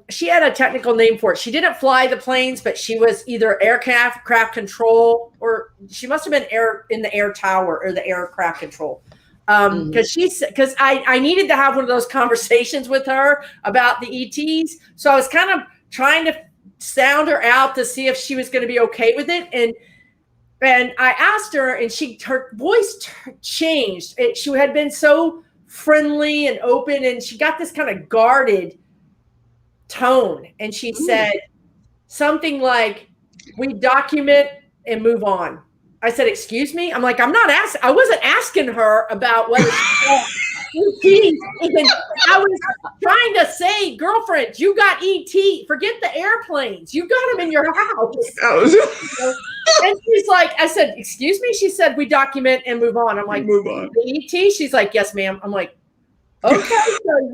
she had a technical name for it. She didn't fly the planes, but she was either aircraft control, or she must have been in the air tower or the aircraft control. Because I needed to have one of those conversations with her about the ETs. So I was kind of trying to sound her out to see if she was going to be okay with it. And I asked her, and her voice changed. She had been so friendly and open, and she got this kind of guarded tone, and she said something like, "We document and move on." I said, "Excuse me?" I'm like, I wasn't asking her about whether she ET. And I was trying to say, girlfriend, you got ET. Forget the airplanes. You got them in your house. And she's like, I said, excuse me? She said, we document and move on. I'm like, Move on. the ET? She's like, yes, ma'am. I'm like, okay, so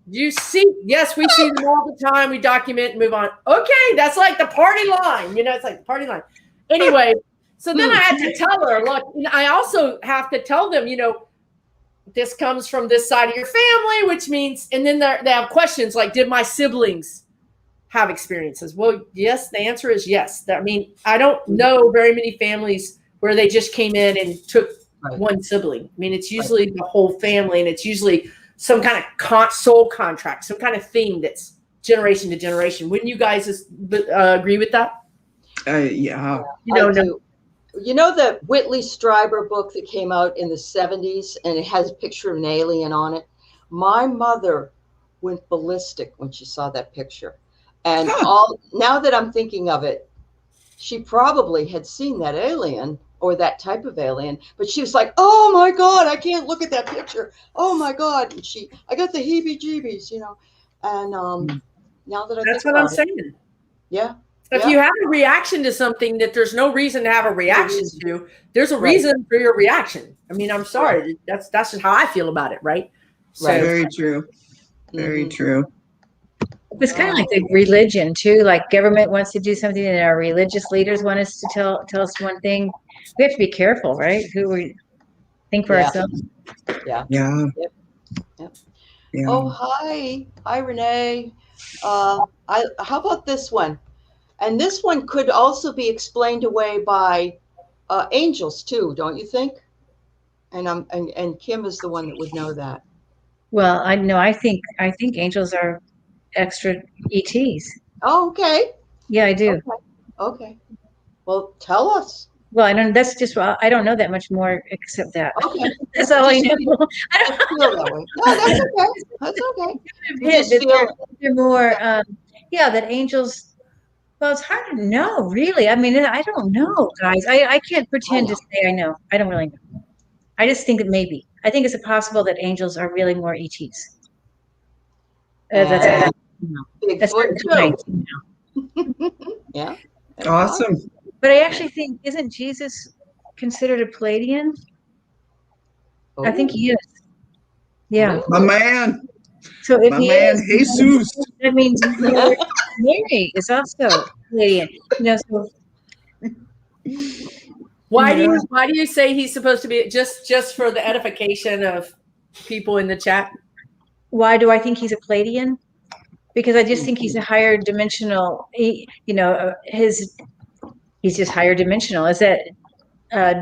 you see, yes, we see them all the time. We document and move on. Okay, that's like the party line. It's like the party line. Anyway, so then I had to tell her, look, I also have to tell them, this comes from this side of your family, which means, and then they have questions like, did my siblings have experiences? Well, yes, the answer is yes. I mean, I don't know very many families where they just came in and took one sibling. I mean, it's usually the whole family, and it's usually some kind of soul contract, some kind of thing that's generation to generation. Wouldn't you guys agree with that? Yeah. Do. You know the Whitley Strieber book that came out in the 70s, and it has a picture of an alien on it? My mother went ballistic when she saw that picture. And now that I'm thinking of it, she probably had seen that alien or that type of alien, but she was like, oh my God, I can't look at that picture. Oh my God. And I got the heebie-jeebies, And now that that's what I'm saying. Yeah. If you have a reaction to something that there's no reason to have a reaction to, there's a reason for your reaction. I mean, I'm sorry. That's just how I feel about it, right? So, Very true. Very true. It's kind of like the religion too. Like government wants to do something, and our religious leaders want us to tell us one thing. We have to be careful, right? Who we think for ourselves. Yeah. Yeah. Yep. Yeah. Oh, hi, Renee. How about this one? And this one could also be explained away by angels too, don't you think? And Kim is the one that would know that. Well, I know. I think angels are extra ETs. Oh, okay. Yeah, I do. Okay. Well, tell us. Well, I don't. That's just. Well, I don't know that much more except that. Okay. That's all I know. I don't feel that way. No, that's okay. That's okay. You just feel They're more. Yeah, that angels. Well, it's hard to know, really. I mean, I don't know, guys. I can't pretend to say I know. I don't really know. I just think that maybe. I think it's possible that angels are really more ETs. That's Bigfoot too. Yeah. Awesome. But I actually think, isn't Jesus considered a Palladian? Oh. I think he is. Yeah. My man. So if My he man, is, Jesus. that means Mary is also Palladian. So why do you say he's supposed to be, just for the edification of people in the chat? why do I think he's a Palladian? Because I just think he's a higher dimensional. He's just higher dimensional. Is that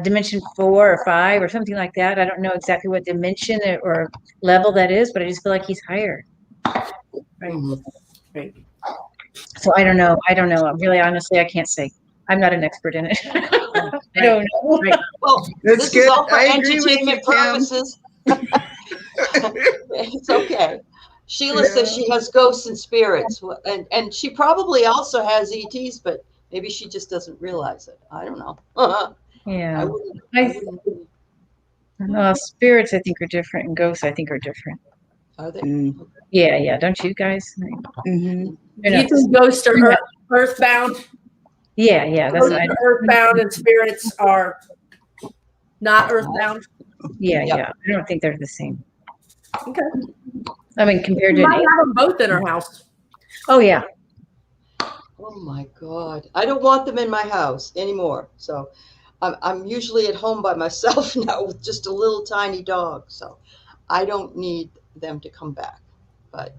dimension 4 or 5 or something like that? I don't know exactly what dimension or level that is, but I just feel like he's higher. Right. So I don't know. Really, honestly, I can't say. I'm not an expert in it. I don't know. Right. Well, That's this good. is all for I agree with entertainment you, Kim. purposes. It's okay. Sheila says she has ghosts and spirits, and she probably also has ETs, but maybe she just doesn't realize it. I don't know. Yeah. I wouldn't. Spirits I think are different, and ghosts I think are different. Are they? Mm. Yeah. Don't you guys? Mm-hmm. Do you think ghosts are earthbound? Yeah. That's what I Earthbound and spirits are not earthbound. Yeah. I don't think they're the same. Okay. I mean, compared We to. might have them both in our house. Oh yeah. Oh my God. I don't want them in my house anymore. So I'm usually at home by myself now with just a little tiny dog. So I don't need them to come back. But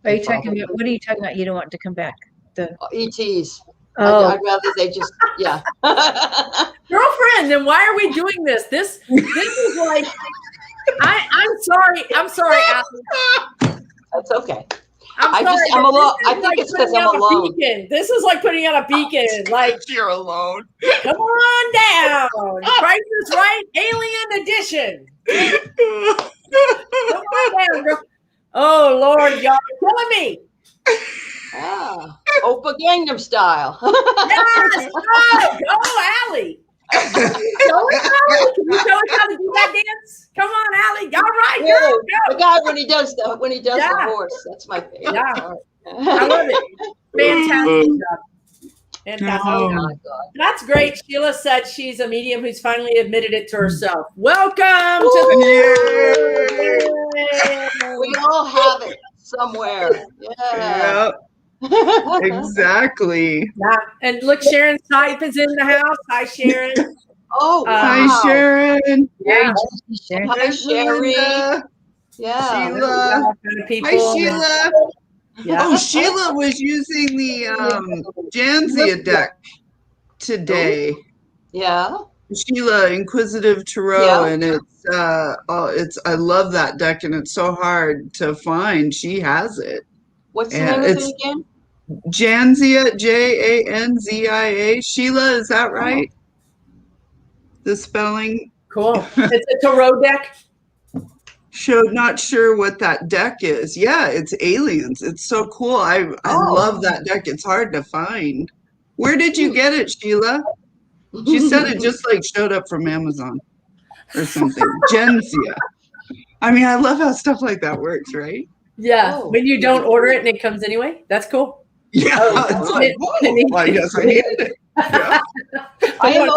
Are you talking about? What are you talking about? You don't want to come back? The ETs. Oh. I'd rather they just, yeah. Girlfriend, then why are we doing this? This is like, I'm sorry, Aley. That's okay. I'm sorry. I'm alone. I think like it's because putting I'm out a alone. beacon. This is like putting out a beacon. Like, You're alone. come on down. Price is Right, Alien Edition. Come on down, girl. Oh Lord, y'all are killing me. Ah, Opa Gangnam Style. Yes, go, Aley. So show us, Aley? Can you show us how to do that dance? Come on, Aley. All right, Yeah, girl, the go. guy when he does the Yeah. horse. That's my favorite. Yeah. part. I love it. Fantastic job. Fantastic. Oh Oh. my God. That's great. Sheila said she's a medium who's finally admitted it to herself. Welcome Yay! to We all have it somewhere. Yeah. Yep, exactly. Yeah. And look, Sharon Stipe is in the house. Hi, Sharon. Oh, Hi, wow. Sharon. Very Yeah. juicy, Sharon. Hi, There's Sherry. Linda. Yeah. Sheila. People. Hi, Sheila. Yeah. Oh, Sheila was using the Janzia deck today. Yeah. Sheila Inquisitive Tarot, Yeah. and it's I love that deck, and it's so hard to find. She has it. What's the Yeah, name of it's it again? Janzia, Janzia. Sheila, is that right? The spelling? Cool. It's a tarot deck. Not sure what that deck is. Yeah, it's aliens. It's so cool. I Oh. love that deck. It's hard to find. Where did you get it, Sheila? She said it just like showed up from Amazon or something. Genzia. I mean, I love how stuff like that works, right? Yeah. Oh. When you don't order it and it comes anyway. That's cool. Yeah. Oh, It's like, whoa, well, yes, I needed it. Yeah. I am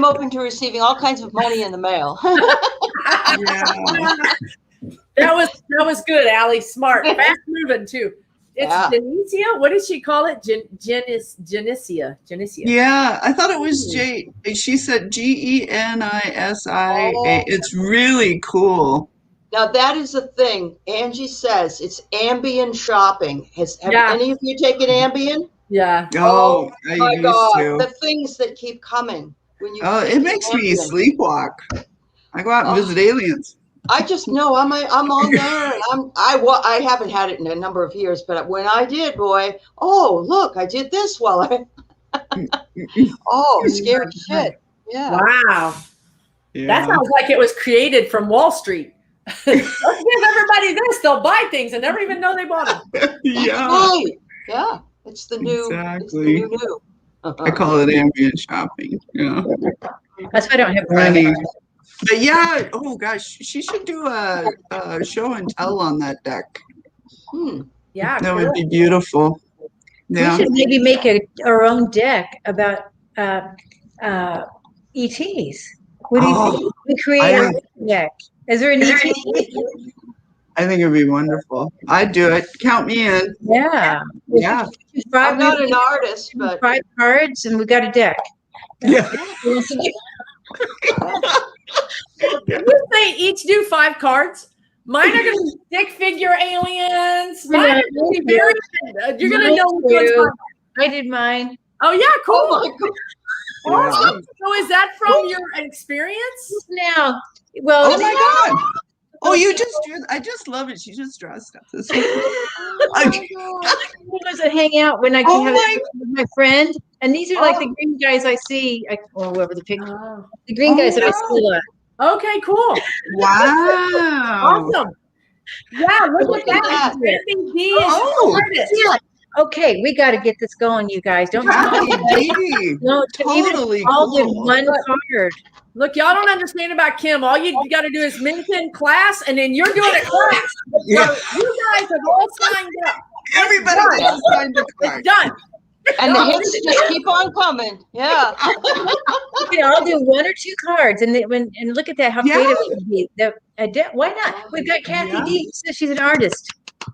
open to receiving all kinds of money in the mail. Yeah. That was good, Aley. Smart. Fast moving too. It's Yeah. Genesia. What did she call it? Genesia. Yeah, I thought it was J. She said Genisia. Oh. It's really cool. Now that is the thing. Angie says it's Ambien shopping. Have Yeah. any of you taken Ambien? Yeah. Oh, I My used God, to. the things that keep coming when you. Oh, take it makes me Ambien. sleepwalk. I go out and Oh. visit aliens. I just know I'm on there, and I haven't had it in a number of years, but when I did, boy, oh look, I did this while scary shit. Yeah. Wow. Yeah. That sounds like it was created from Wall Street. Let's give everybody this. They'll buy things and never even know they bought them. Yeah. Right. Yeah. It's the new. Exactly. It's the new. I call it ambient shopping. Yeah. That's why I don't have Funny. private. But yeah, oh gosh, she should do a show and tell on that deck. Yeah. That cool. would be beautiful. Yeah. We should maybe make our own deck about ETs. What do you think? We create our own deck. Is there an ET? I think it'd be wonderful. I'd do it. Count me in. Yeah. Yeah. I'm not an artist, but 5 cards and we got a deck. Yeah. You say each do 5 cards. Mine are going to be stick figure aliens. Mine are going to be very. You're going to know which one's mine. I did mine. Oh yeah, cool. oh my God. Awesome. So is that from your experience? Now, well, Oh my God. Oh, I just love it. She just dressed up this way. was I hang out when I Oh have my- with my friend, and these are like the green guys I see, or whoever the picture, the green guys that I see a lot. Okay, cool. Wow. Awesome. Yeah, look at that. Kathy D is Oh, an artist. Yeah. Okay, we got to get this going, you guys. Don't Kathy anybody. D. No, Totally all in cool. one card. Look, y'all don't understand about Kim. All you got to do is mention class, and then you're doing a class. Yeah. So you guys have all signed up. Everybody just signed the card. It's done. And the hits just keep on coming. Yeah. I'll do 1 or 2 cards, and and look at that, how Yeah. creative it would be. Why not? We've got Kathy D. Says she's an artist.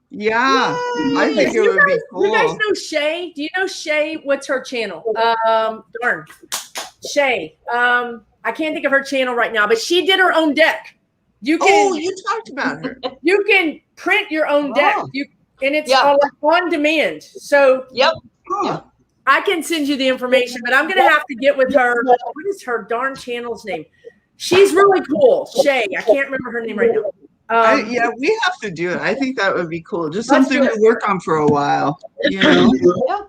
Yeah. I think it You would be You guys cool. know Shay? Do you know Shay? What's her channel? Darn. Shay. I can't think of her channel right now, but she did her own deck. You can Oh, you talked about her. you can print your own deck. Oh. And it's Yeah. on demand. So Yep. Huh. I can send you the information, but I'm gonna have to get with her. What is her darn channel's name? She's really cool. Shay. I can't remember her name right now. Yeah, we have to do it. I think that would be cool. Just Let's something do to work on for a while. You know? Yeah.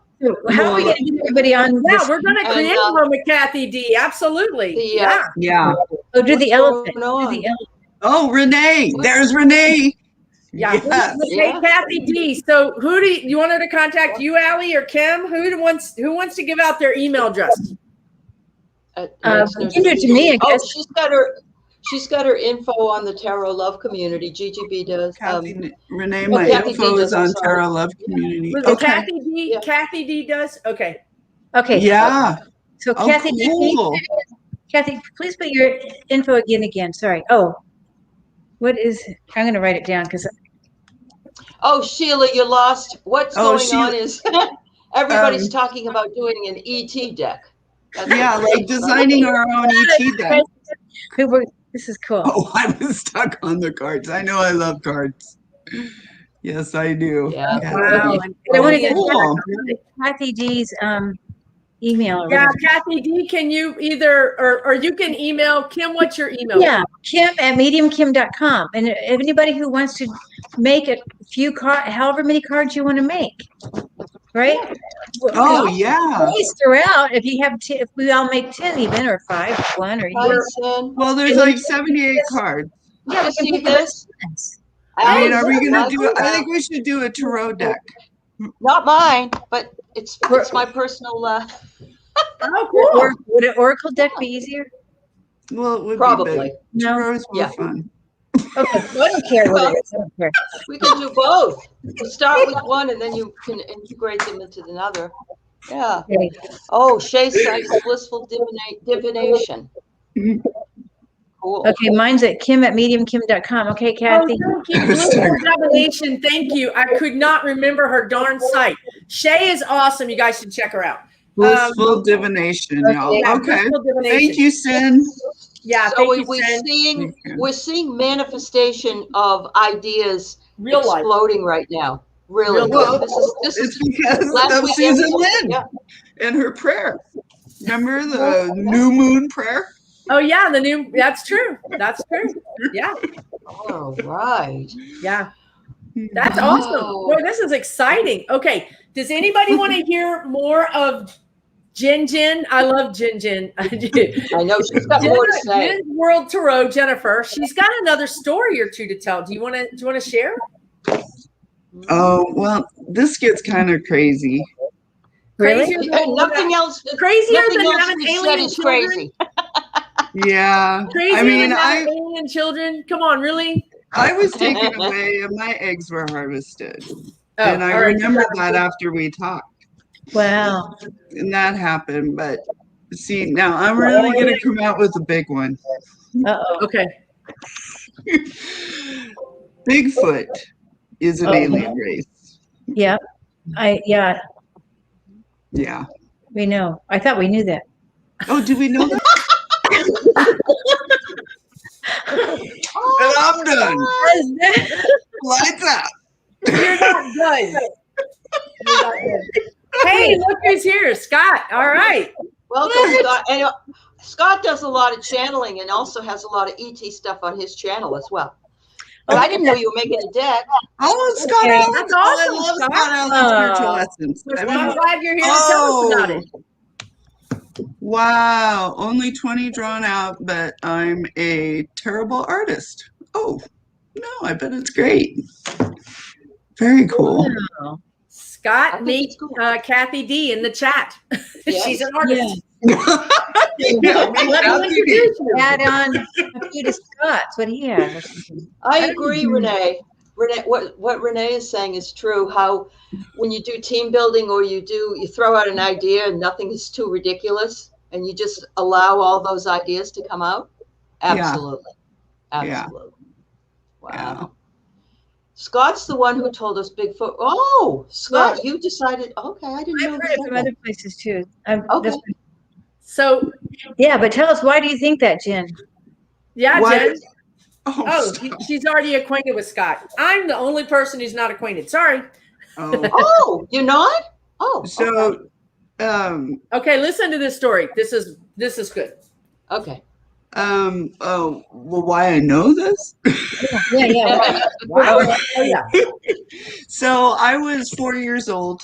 How are we going to get everybody on Yeah, this? we're gonna And, create one with Kathy D. Absolutely. The, Yeah. Yeah. Oh, do the What's elephant. going Do on? the elephant. Oh, Renee. There's Renee. Yeah. Yes. Okay, Kathy D. So who do you want her to contact you, Aley, or Kim? Who wants to give out their email address? Send it to me, I guess. She's got her info on the Tarot Love Community. GGB does. Renee, well, my Kathy info D is does, I'm on sorry. Tarot Love Community. Was it Okay. Kathy D? Yeah. Kathy D does? Okay. Okay. Yeah. So Oh, Kathy, cool. Kathy, please put your info again. Sorry. Oh, what is? I'm going to write it down because. Oh, Sheila, you lost. What's going on is everybody's Um, talking about doing an ET deck. That's Yeah, like designing our own ET deck. This is cool. Oh, I was stuck on the cards. I know I love cards. Yes, I do. Yeah. Yes, Wow. I want to Yeah. get Kathy D's email. Or Yeah, whatever. Kathy D, can you either, or you can email Kim, what's your email? Yeah, Kim@mediumkim.com. And if anybody who wants to make a few however many cards you want to make, right? Oh, yeah. Please throw out if you have if we all make 10 even or 5, 1 or Hi, either. Sin. Well, there's like 78 cards. Yeah, we can See pick this? I mean, Alice, are we going to do it? I Alice, think we should do a tarot deck. not mine, but it's my personal. Oh, cool. Or would an oracle deck be easier? Well, it would Probably. be, but No. tarot's more Yeah. fun. Okay, so I don't care what it is. I don't care. We can do both. You start with one and then you can integrate them into another. Yeah. Okay. Oh, Shay Sykes, blissful divination. Cool. Okay, mine's at Kim@mediumkim.com. Okay, Oh, Kathy. thank you. Blissful Divination. Thank you. I could not remember her darn site. Shay is awesome. You guys should check her out. Blissful divination, y'all. Yeah, Okay. Blissful Divination. Thank you, Sin. Yeah, So thank you, we're Sin. seeing manifestation of ideas Real life. exploding right now. Really. Real Well, This it's is because last of week. Susan Lynn Yeah. and her prayer. Remember the new moon prayer? Oh, yeah, that's true. That's true. Yeah, All right. yeah. That's Wow. awesome. Boy, this is exciting. Okay, does anybody want to hear more of Jin? I love Jin. I know she's got more to say. Jin's World Tarot, Jennifer. She's got another story or two to tell. Do you want to share? Oh, well, this gets kind of crazy. Really? Crazier than Nothing else. Crazier Nothing than else having we said alien is children? crazy. Yeah. Crazier I mean, than having alien children? Come on, really? I was taken away and my eggs were harvested. Oh, And I all right. remember that after we talked. Wow. And that happened. But see, now I'm really going to come out with a big one. Uh-oh. Okay. Bigfoot is an alien race. Yeah. Yeah, Yeah. we know. I thought we knew that. Oh, do we know that? And I'm done. Lights out. You're not done. You're not done. Hey, look who's here. Scott. All right. Welcome, Scott. And Scott does a lot of channeling and also has a lot of ET stuff on his channel as well. But I didn't know you were making a deck. Oh, Scott Okay. Allen. That's Oh, I awesome, love Scott. Scott Allen's spiritual lessons. I'm glad you're here to tell us about it. Wow. Only 20 drawn out, but I'm a terrible artist. Oh, no, I bet it's great. Very cool. Wow. Scott, meet Kathy D in the chat. Yes. She's an artist. Yeah, Let me introduce you. Add on a few to Scott's, what he has. Or something. I agree, Renee. What Renee is saying is true. How when you do team building or you throw out an idea and nothing is too ridiculous and you just allow all those ideas to come out. Absolutely. Yeah. Absolutely. Wow. Yeah. Scott's the one who told us Bigfoot. Oh, Scott, you decided. Okay, I didn't know. I've heard you it said from that. other places too. Okay. So, Yeah, but tell us, why do you think that, Jen? yeah, Why- Jen. Oh, Oh, stop. she's already acquainted with Scott. I'm the only person who's not acquainted. Sorry. Oh. Oh, you're not? Oh, So, Okay, listen to this story. This is good. okay. oh, well, why I know this? Yeah. Wow. Oh yeah. So I was 4 years old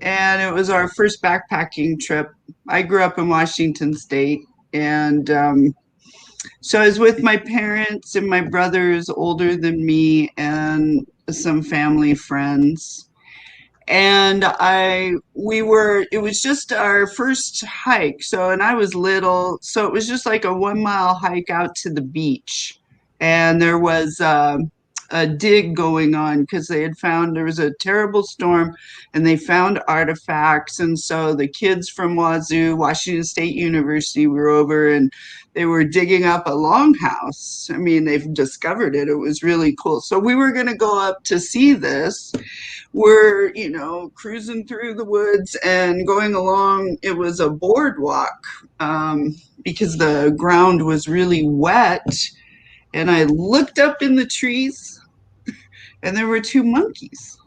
and it was our first backpacking trip. I grew up in Washington State and so I was with my parents and my brother's older than me and some family friends. And it was just our first hike. So, and I was little, so it was just like a 1 mile hike out to the beach. And there was a dig going on because they had found there was a terrible storm and they found artifacts. And so the kids from Wazoo, Washington State University, were over and they were digging up a longhouse. I mean, they've discovered it. It was really cool. So we were going to go up to see this. We're, cruising through the woods and going along. It was a boardwalk because the ground was really wet. And I looked up in the trees and there were 2 monkeys.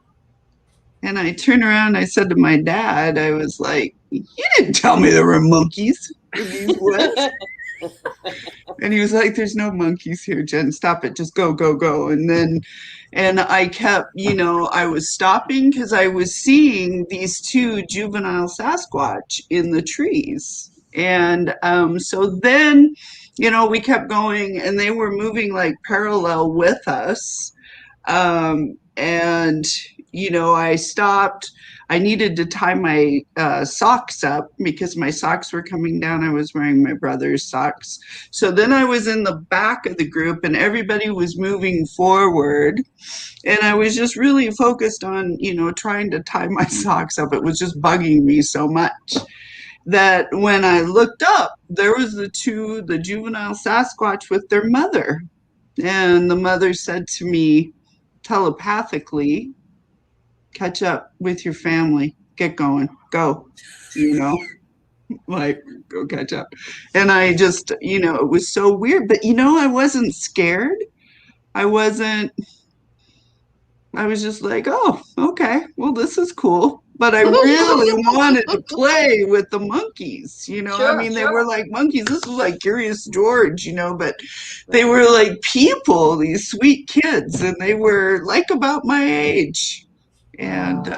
And I turned around and I said to my dad, I was like, "You didn't tell me there were monkeys in these woods." And he was like, "There's no monkeys here, Jen. Stop it. Just go, go, go." And I kept, I was stopping because I was seeing these 2 juvenile Sasquatch in the trees. And so then, we kept going and they were moving like parallel with us. And, I stopped. I needed to tie my socks up because my socks were coming down. I was wearing my brother's socks. So then I was in the back of the group and everybody was moving forward. And I was just really focused on, trying to tie my socks up. It was just bugging me so much that when I looked up, there was the juvenile Sasquatch with their mother. And the mother said to me telepathically, "Catch up with your family, get going, go," like, go catch up. And I just, it was so weird, but I wasn't scared. I was just like, "Oh, okay, well, this is cool." But I really wanted to play with the monkeys, I mean, they were like monkeys. This was like Curious George, but they were like people, these sweet kids, and they were like about my age. And,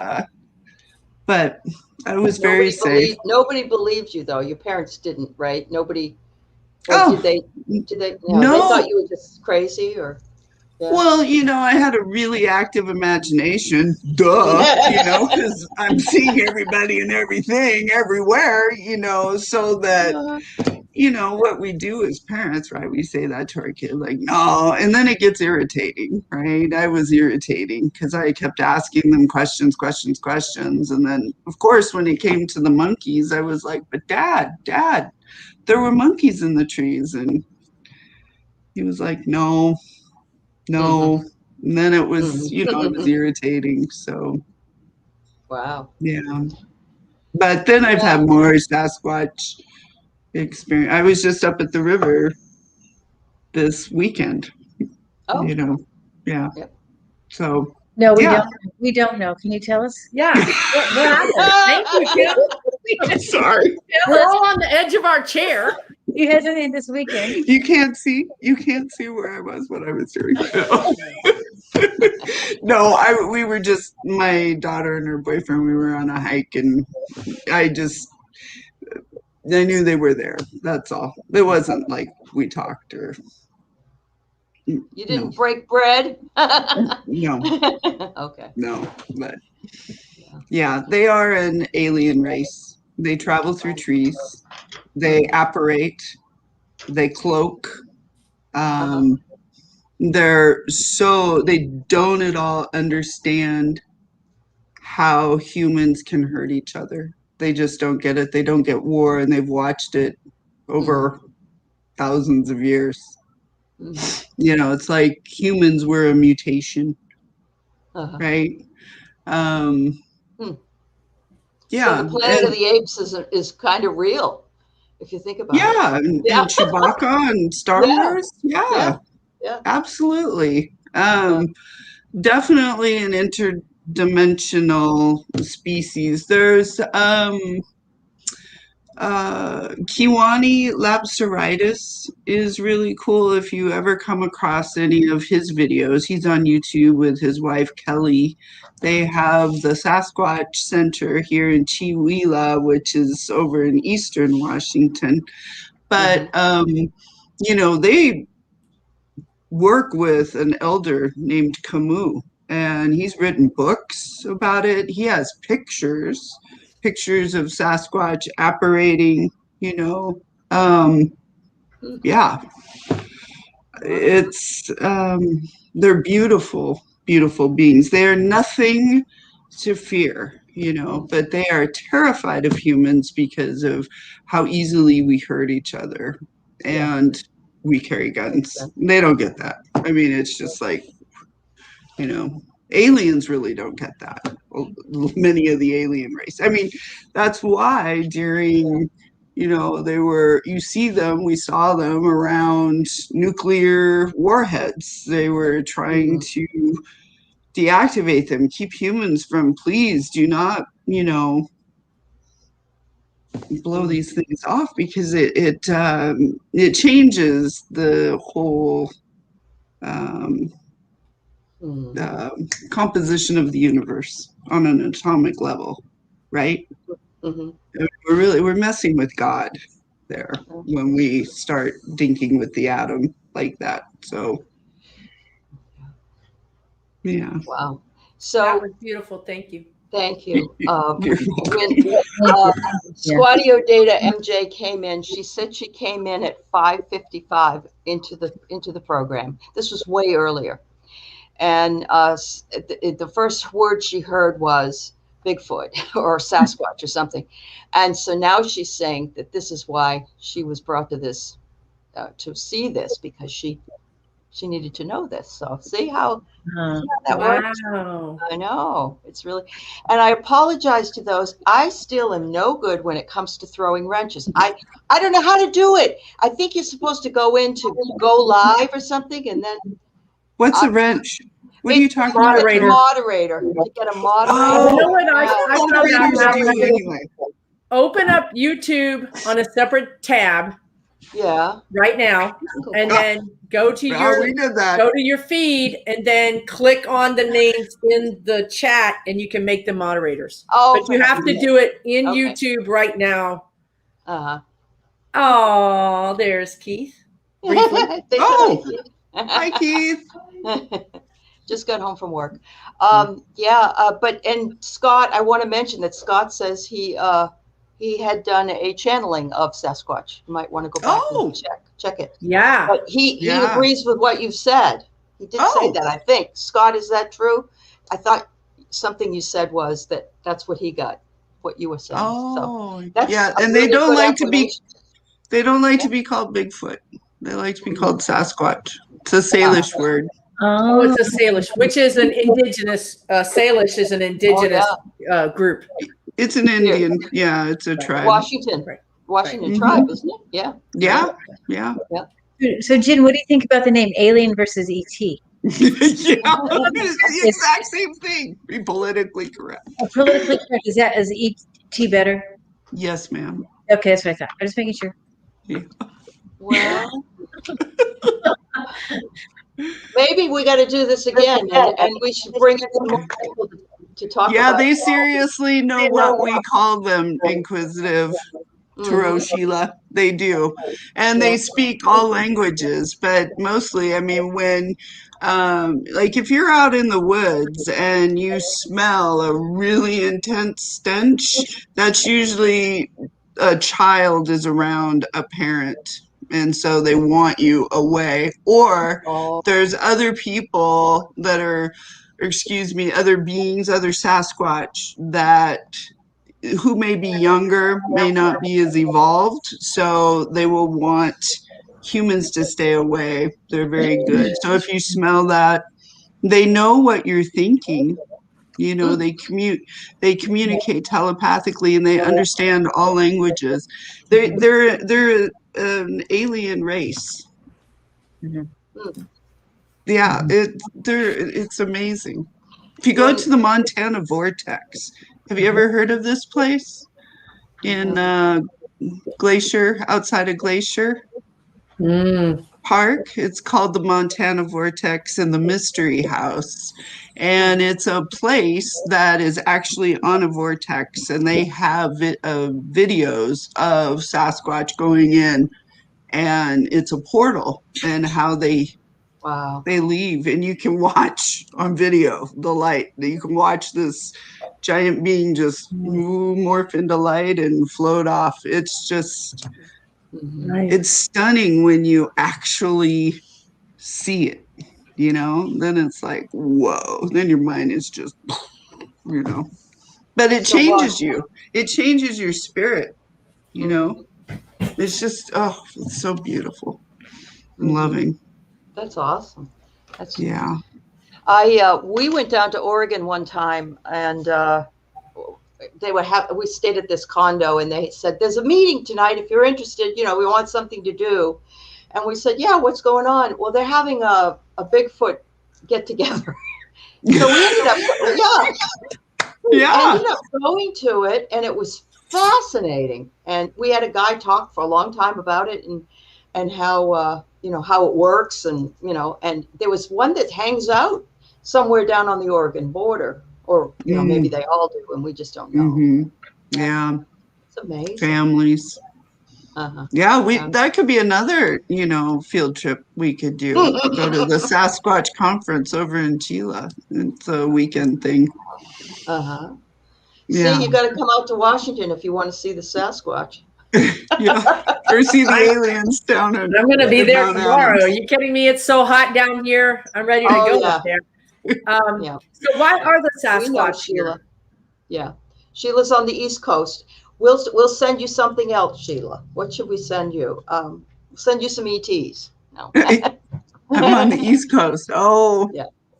but I was very safe. Nobody believed you, though. Your parents didn't, right? Nobody. Oh, did they? No. They thought you were just crazy, or. Yeah. Well, I had a really active imagination, because I'm seeing everybody and everything everywhere, so that, what we do as parents, right? We say that to our kid, like, no, and then it gets irritating, right? I was irritating because I kept asking them questions. And then, of course, when it came to the monkeys, I was like, "But Dad, there were monkeys in the trees." And he was like, no. And then it was, it was irritating. So, wow. Yeah. But then I've had more Sasquatch experience. I was just up at the river this weekend. Oh. Yeah. Yep. So. No, we don't know. Can you tell us? Yeah. What happened? Thank you, Kim. I'm sorry. We're all on the edge of our chair. You had something this weekend. You can't see where I was when I was doing it. No, we were just, my daughter and her boyfriend, we were on a hike and I knew they were there. That's all. It wasn't like we talked or. You didn't break bread? No. Okay. No, but yeah, they are an alien race. They travel through trees. They apparate. They cloak. They don't at all understand how humans can hurt each other. They just don't get it. They don't get war, and they've watched it over thousands of years. It's like humans were a mutation, right? Yeah. So the Planet of the Apes is kind of real, if you think about it. Yeah, and Chewbacca and Star Wars. Yeah, absolutely. Definitely an interdimensional species. There's Kiwani Lapsaritis is really cool if you ever come across any of his videos. He's on YouTube with his wife, Kelly. They have the Sasquatch Center here in Chihuahua, which is over in eastern Washington. But, they work with an elder named Camus. and he's written books about it. He has pictures of Sasquatch apparating, you know. Yeah, it's they're beautiful, beautiful beings. They are nothing to fear, you know, but they are terrified of humans because of how easily we hurt each other, and we carry guns. They don't get that. I mean, it's just like, you know, aliens really don't get that. Many of the alien race. I mean, that's why during, you know, we saw them around nuclear warheads. They were trying to deactivate them, keep humans from, please do not, you know, blow these things off, because it changes the whole composition of the universe on an atomic level, right? We're messing with God there when we start dinking with the atom like that. So yeah. Wow. So that was beautiful. Thank you. Thank you. When Squatio Data MJ came in, she said she came in at 5:55 into the program. This was way earlier, and the first word she heard was Bigfoot or Sasquatch or something, and so now she's saying that this is why she was brought to this to see this, because she needed to know this. So see how that works? I know, it's really, and I apologize to those. I still am no good when it comes to throwing wrenches. I don't know how to do it. I think you're supposed to go live or something, and then what's a wrench? What are you talking about? Moderator. To get a moderator. Oh, you know what I found out? Anyway. Open up YouTube on a separate tab. Yeah. Right now, and then go to your feed, and then click on the names in the chat, and you can make them moderators. But you have to do it in YouTube right now. Oh, there's Keith. Hi, Keith. Just got home from work. And Scott, I want to mention that Scott says he had done a channeling of Sasquatch. You might want to go back and check it. Yeah. But he agrees with what you've said. He did say that, I think. Scott, is that true? I thought something you said was that's what he got, what you were saying. Oh, so that's and really they don't like to to be called Bigfoot. They like to be called Sasquatch. It's a Salish word. Oh, it's a Salish, which is an indigenous. Salish is an indigenous group. It's an Indian. Yeah, it's a tribe. Washington tribe, isn't it? Yeah. So, Jen, what do you think about the name Alien versus ET? It's the exact same thing. Be politically correct. Politically correct. Is ET better? Yes, ma'am. Okay, that's what I thought. I'm just making sure. Yeah. Well, maybe we got to do this again, and we should bring in some more people to talk about. Yeah, they seriously know what we call them, inquisitive Sheila. They do. And they speak all languages, but mostly, I mean, when like if you're out in the woods and you smell a really intense stench, that's usually a child is around a parent, and so they want you away. Or there's other people that are, other beings, other Sasquatch who may be younger, may not be as evolved, so they will want humans to stay away. They're very good. So if you smell that, they know what you're thinking. You know, they communicate telepathically, and they understand all languages. They're an alien race. Yeah, it's amazing. If you go to the Montana Vortex, have you ever heard of this place in Glacier, outside of Glacier Park? It's called the Montana Vortex and the Mystery House. And it's a place that is actually on a vortex, and they have videos of Sasquatch going in, and it's a portal, and how they Wow. They leave, and you can watch on video the light. You can watch this giant being just morph into light and float off. It's just, Nice. it's stunning when you actually see it, you know? Then it's like, whoa. Then your mind is just, you know. But it So changes you. It changes your spirit, you know? It's just, oh, it's so beautiful. I'm loving. That's awesome. That's Yeah. we went down to Oregon one time, and we stayed at this condo, and they said, there's a meeting tonight. If you're interested, you know, we want something to do. And we said, yeah, what's going on? Well, they're having a Bigfoot get together. So we ended up, ended up going to it, and it was fascinating. And we had a guy talk for a long time about it, and how, you know, how it works. And, you know, and there was one that hangs out somewhere down on the Oregon border, or, you know, maybe they all do, and we just don't know. Yeah. It's amazing. Families. Yeah, that could be another, you know, field trip we could do. Go to the Sasquatch conference over in Chile. It's a weekend thing. Yeah. See, you got to come out to Washington if you want to see the Sasquatch. Yeah, or see the aliens down in. I'm going to be there tomorrow. Are you kidding me? It's so hot down here. I'm ready to go up there. So why are the Sasquatch Sheila? Yeah, Sheila's on the East Coast. We'll send you something else, Sheila. What should we send you? Send you some ETs. No. I'm on the East Coast. Oh.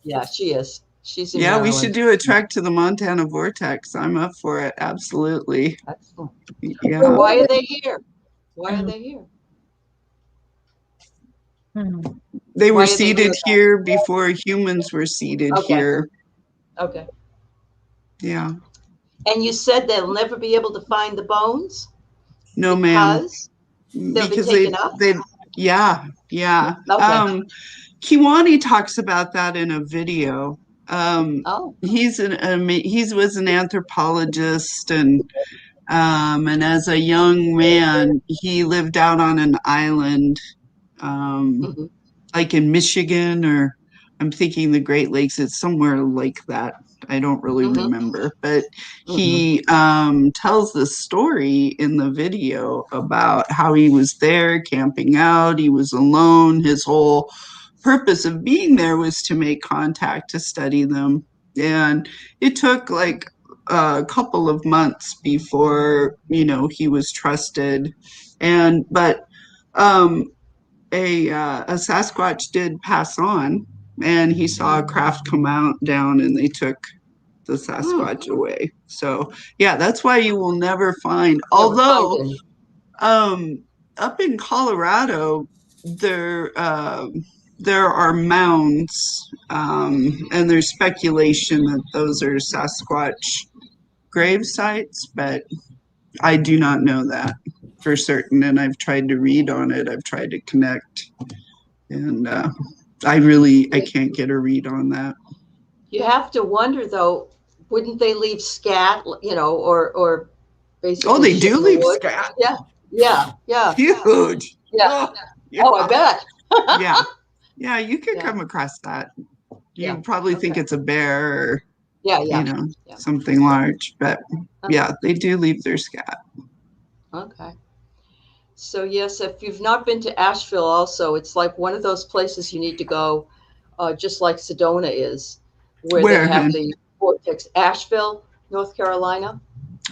Yeah, she is. She's in Maryland. We should do a trek to the Montana Vortex. I'm up for it. Absolutely. Excellent. Yeah. So why are they here? Why are they here? They were seated here before humans were seated here. Okay. Yeah. And you said they'll never be able to find the bones? No, ma'am. They'll be taken up? Yeah. Okay. Kiwani talks about that in a video. He was an anthropologist, and as a young man, he lived out on an island, like in Michigan, or I'm thinking the Great Lakes. It's somewhere like that. I don't really remember, but he tells this story in the video about how he was there camping out. He was alone. His whole purpose of being there was to make contact, to study them. And it took like a couple of months before, you know, he was trusted. But a Sasquatch did pass on, and he saw a craft come out down, and they took the Sasquatch away. So yeah, that's why you will never find, although up in Colorado there are mounds, and there's speculation that those are Sasquatch grave sites, but I do not know that for certain, and I've tried to read on it. I've tried to connect, and I can't get a read on that. You have to wonder, though, wouldn't they leave scat, you know, or basically? Oh, they do leave scat. Yeah. Huge. Yeah. Oh, I bet. Yeah, you could come across that. You probably think it's a bear, or you know, something large, but yeah, they do leave their scat. Okay. So yes, if you've not been to Asheville, also, it's like one of those places you need to go, just like Sedona is, where they have the vortex. Asheville, North Carolina.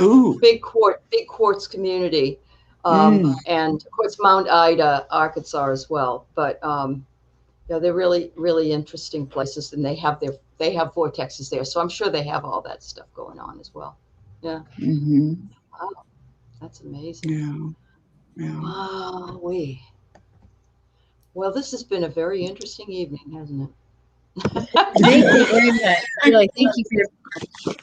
Ooh. Big quartz community, and of course Mount Ida, Arkansas as well. But they're really, really interesting places, and they have vortexes there. So I'm sure they have all that stuff going on as well. Yeah. Wow, that's amazing. Yeah. Wow. Well, this has been a very interesting evening, hasn't it? Thank you very much. Really, thank you for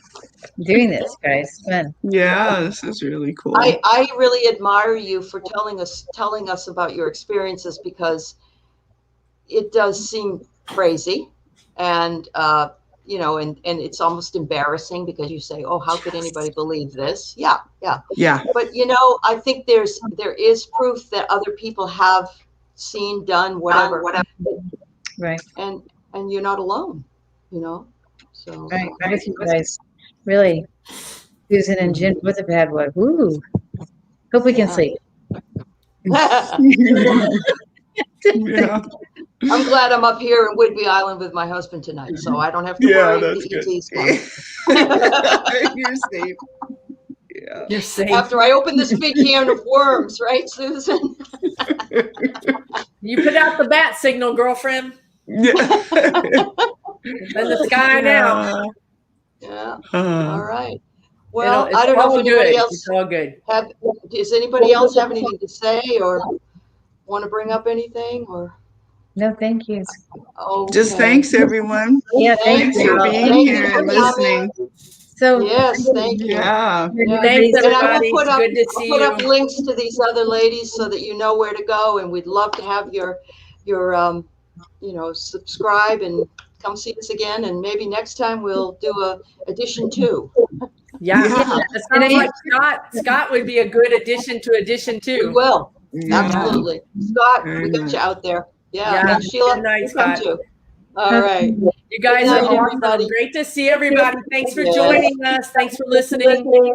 doing this, guys. It's fun. Yeah, this is really cool. I really admire you for telling us about your experiences, because it does seem crazy, and you know, and it's almost embarrassing, because you say, oh, how could anybody believe this? Yeah. But you know, I think there is proof that other people have seen, done, whatever. Right. and you're not alone, you know. So Right. I guess you guys really, Susan and Jim, both have had one. Woo. Hope we can Yeah. sleep. Yeah. I'm glad I'm up here in Whidbey Island with my husband tonight, so I don't have to Yeah, worry if that's the good. ET's coming. You're safe. Yeah. You're safe. After I open this big can of worms, right, Susan? You put out the bat signal, girlfriend. Yeah. It's in the sky now. Yeah. All right. Well, Well, it's I don't know all if anybody good. else It's all good. does anybody else have anything to say or want to bring up anything or No, thank you. Just okay. thanks, everyone. Yeah, Thanks for you. being Thank you here for and coming. listening. So Yes, thank you. Yeah. Yeah. Thanks, And I everybody. will It's good to I'll see put up you. links to these other ladies so that you know where to go, and we'd love to have your subscribe and come see us again, and maybe next time we'll do a edition 2. Yeah. Yeah. That sounds like Scott would be a good addition to edition We 2. will. Yeah. Absolutely. Scott, Very we got nice. you out there. Yeah. Yeah. And Sheila, Good night, you come Scott. too. All right. You guys Good are night, awesome. everybody. Great to see everybody. Thanks for Yes. joining us. Thanks for listening.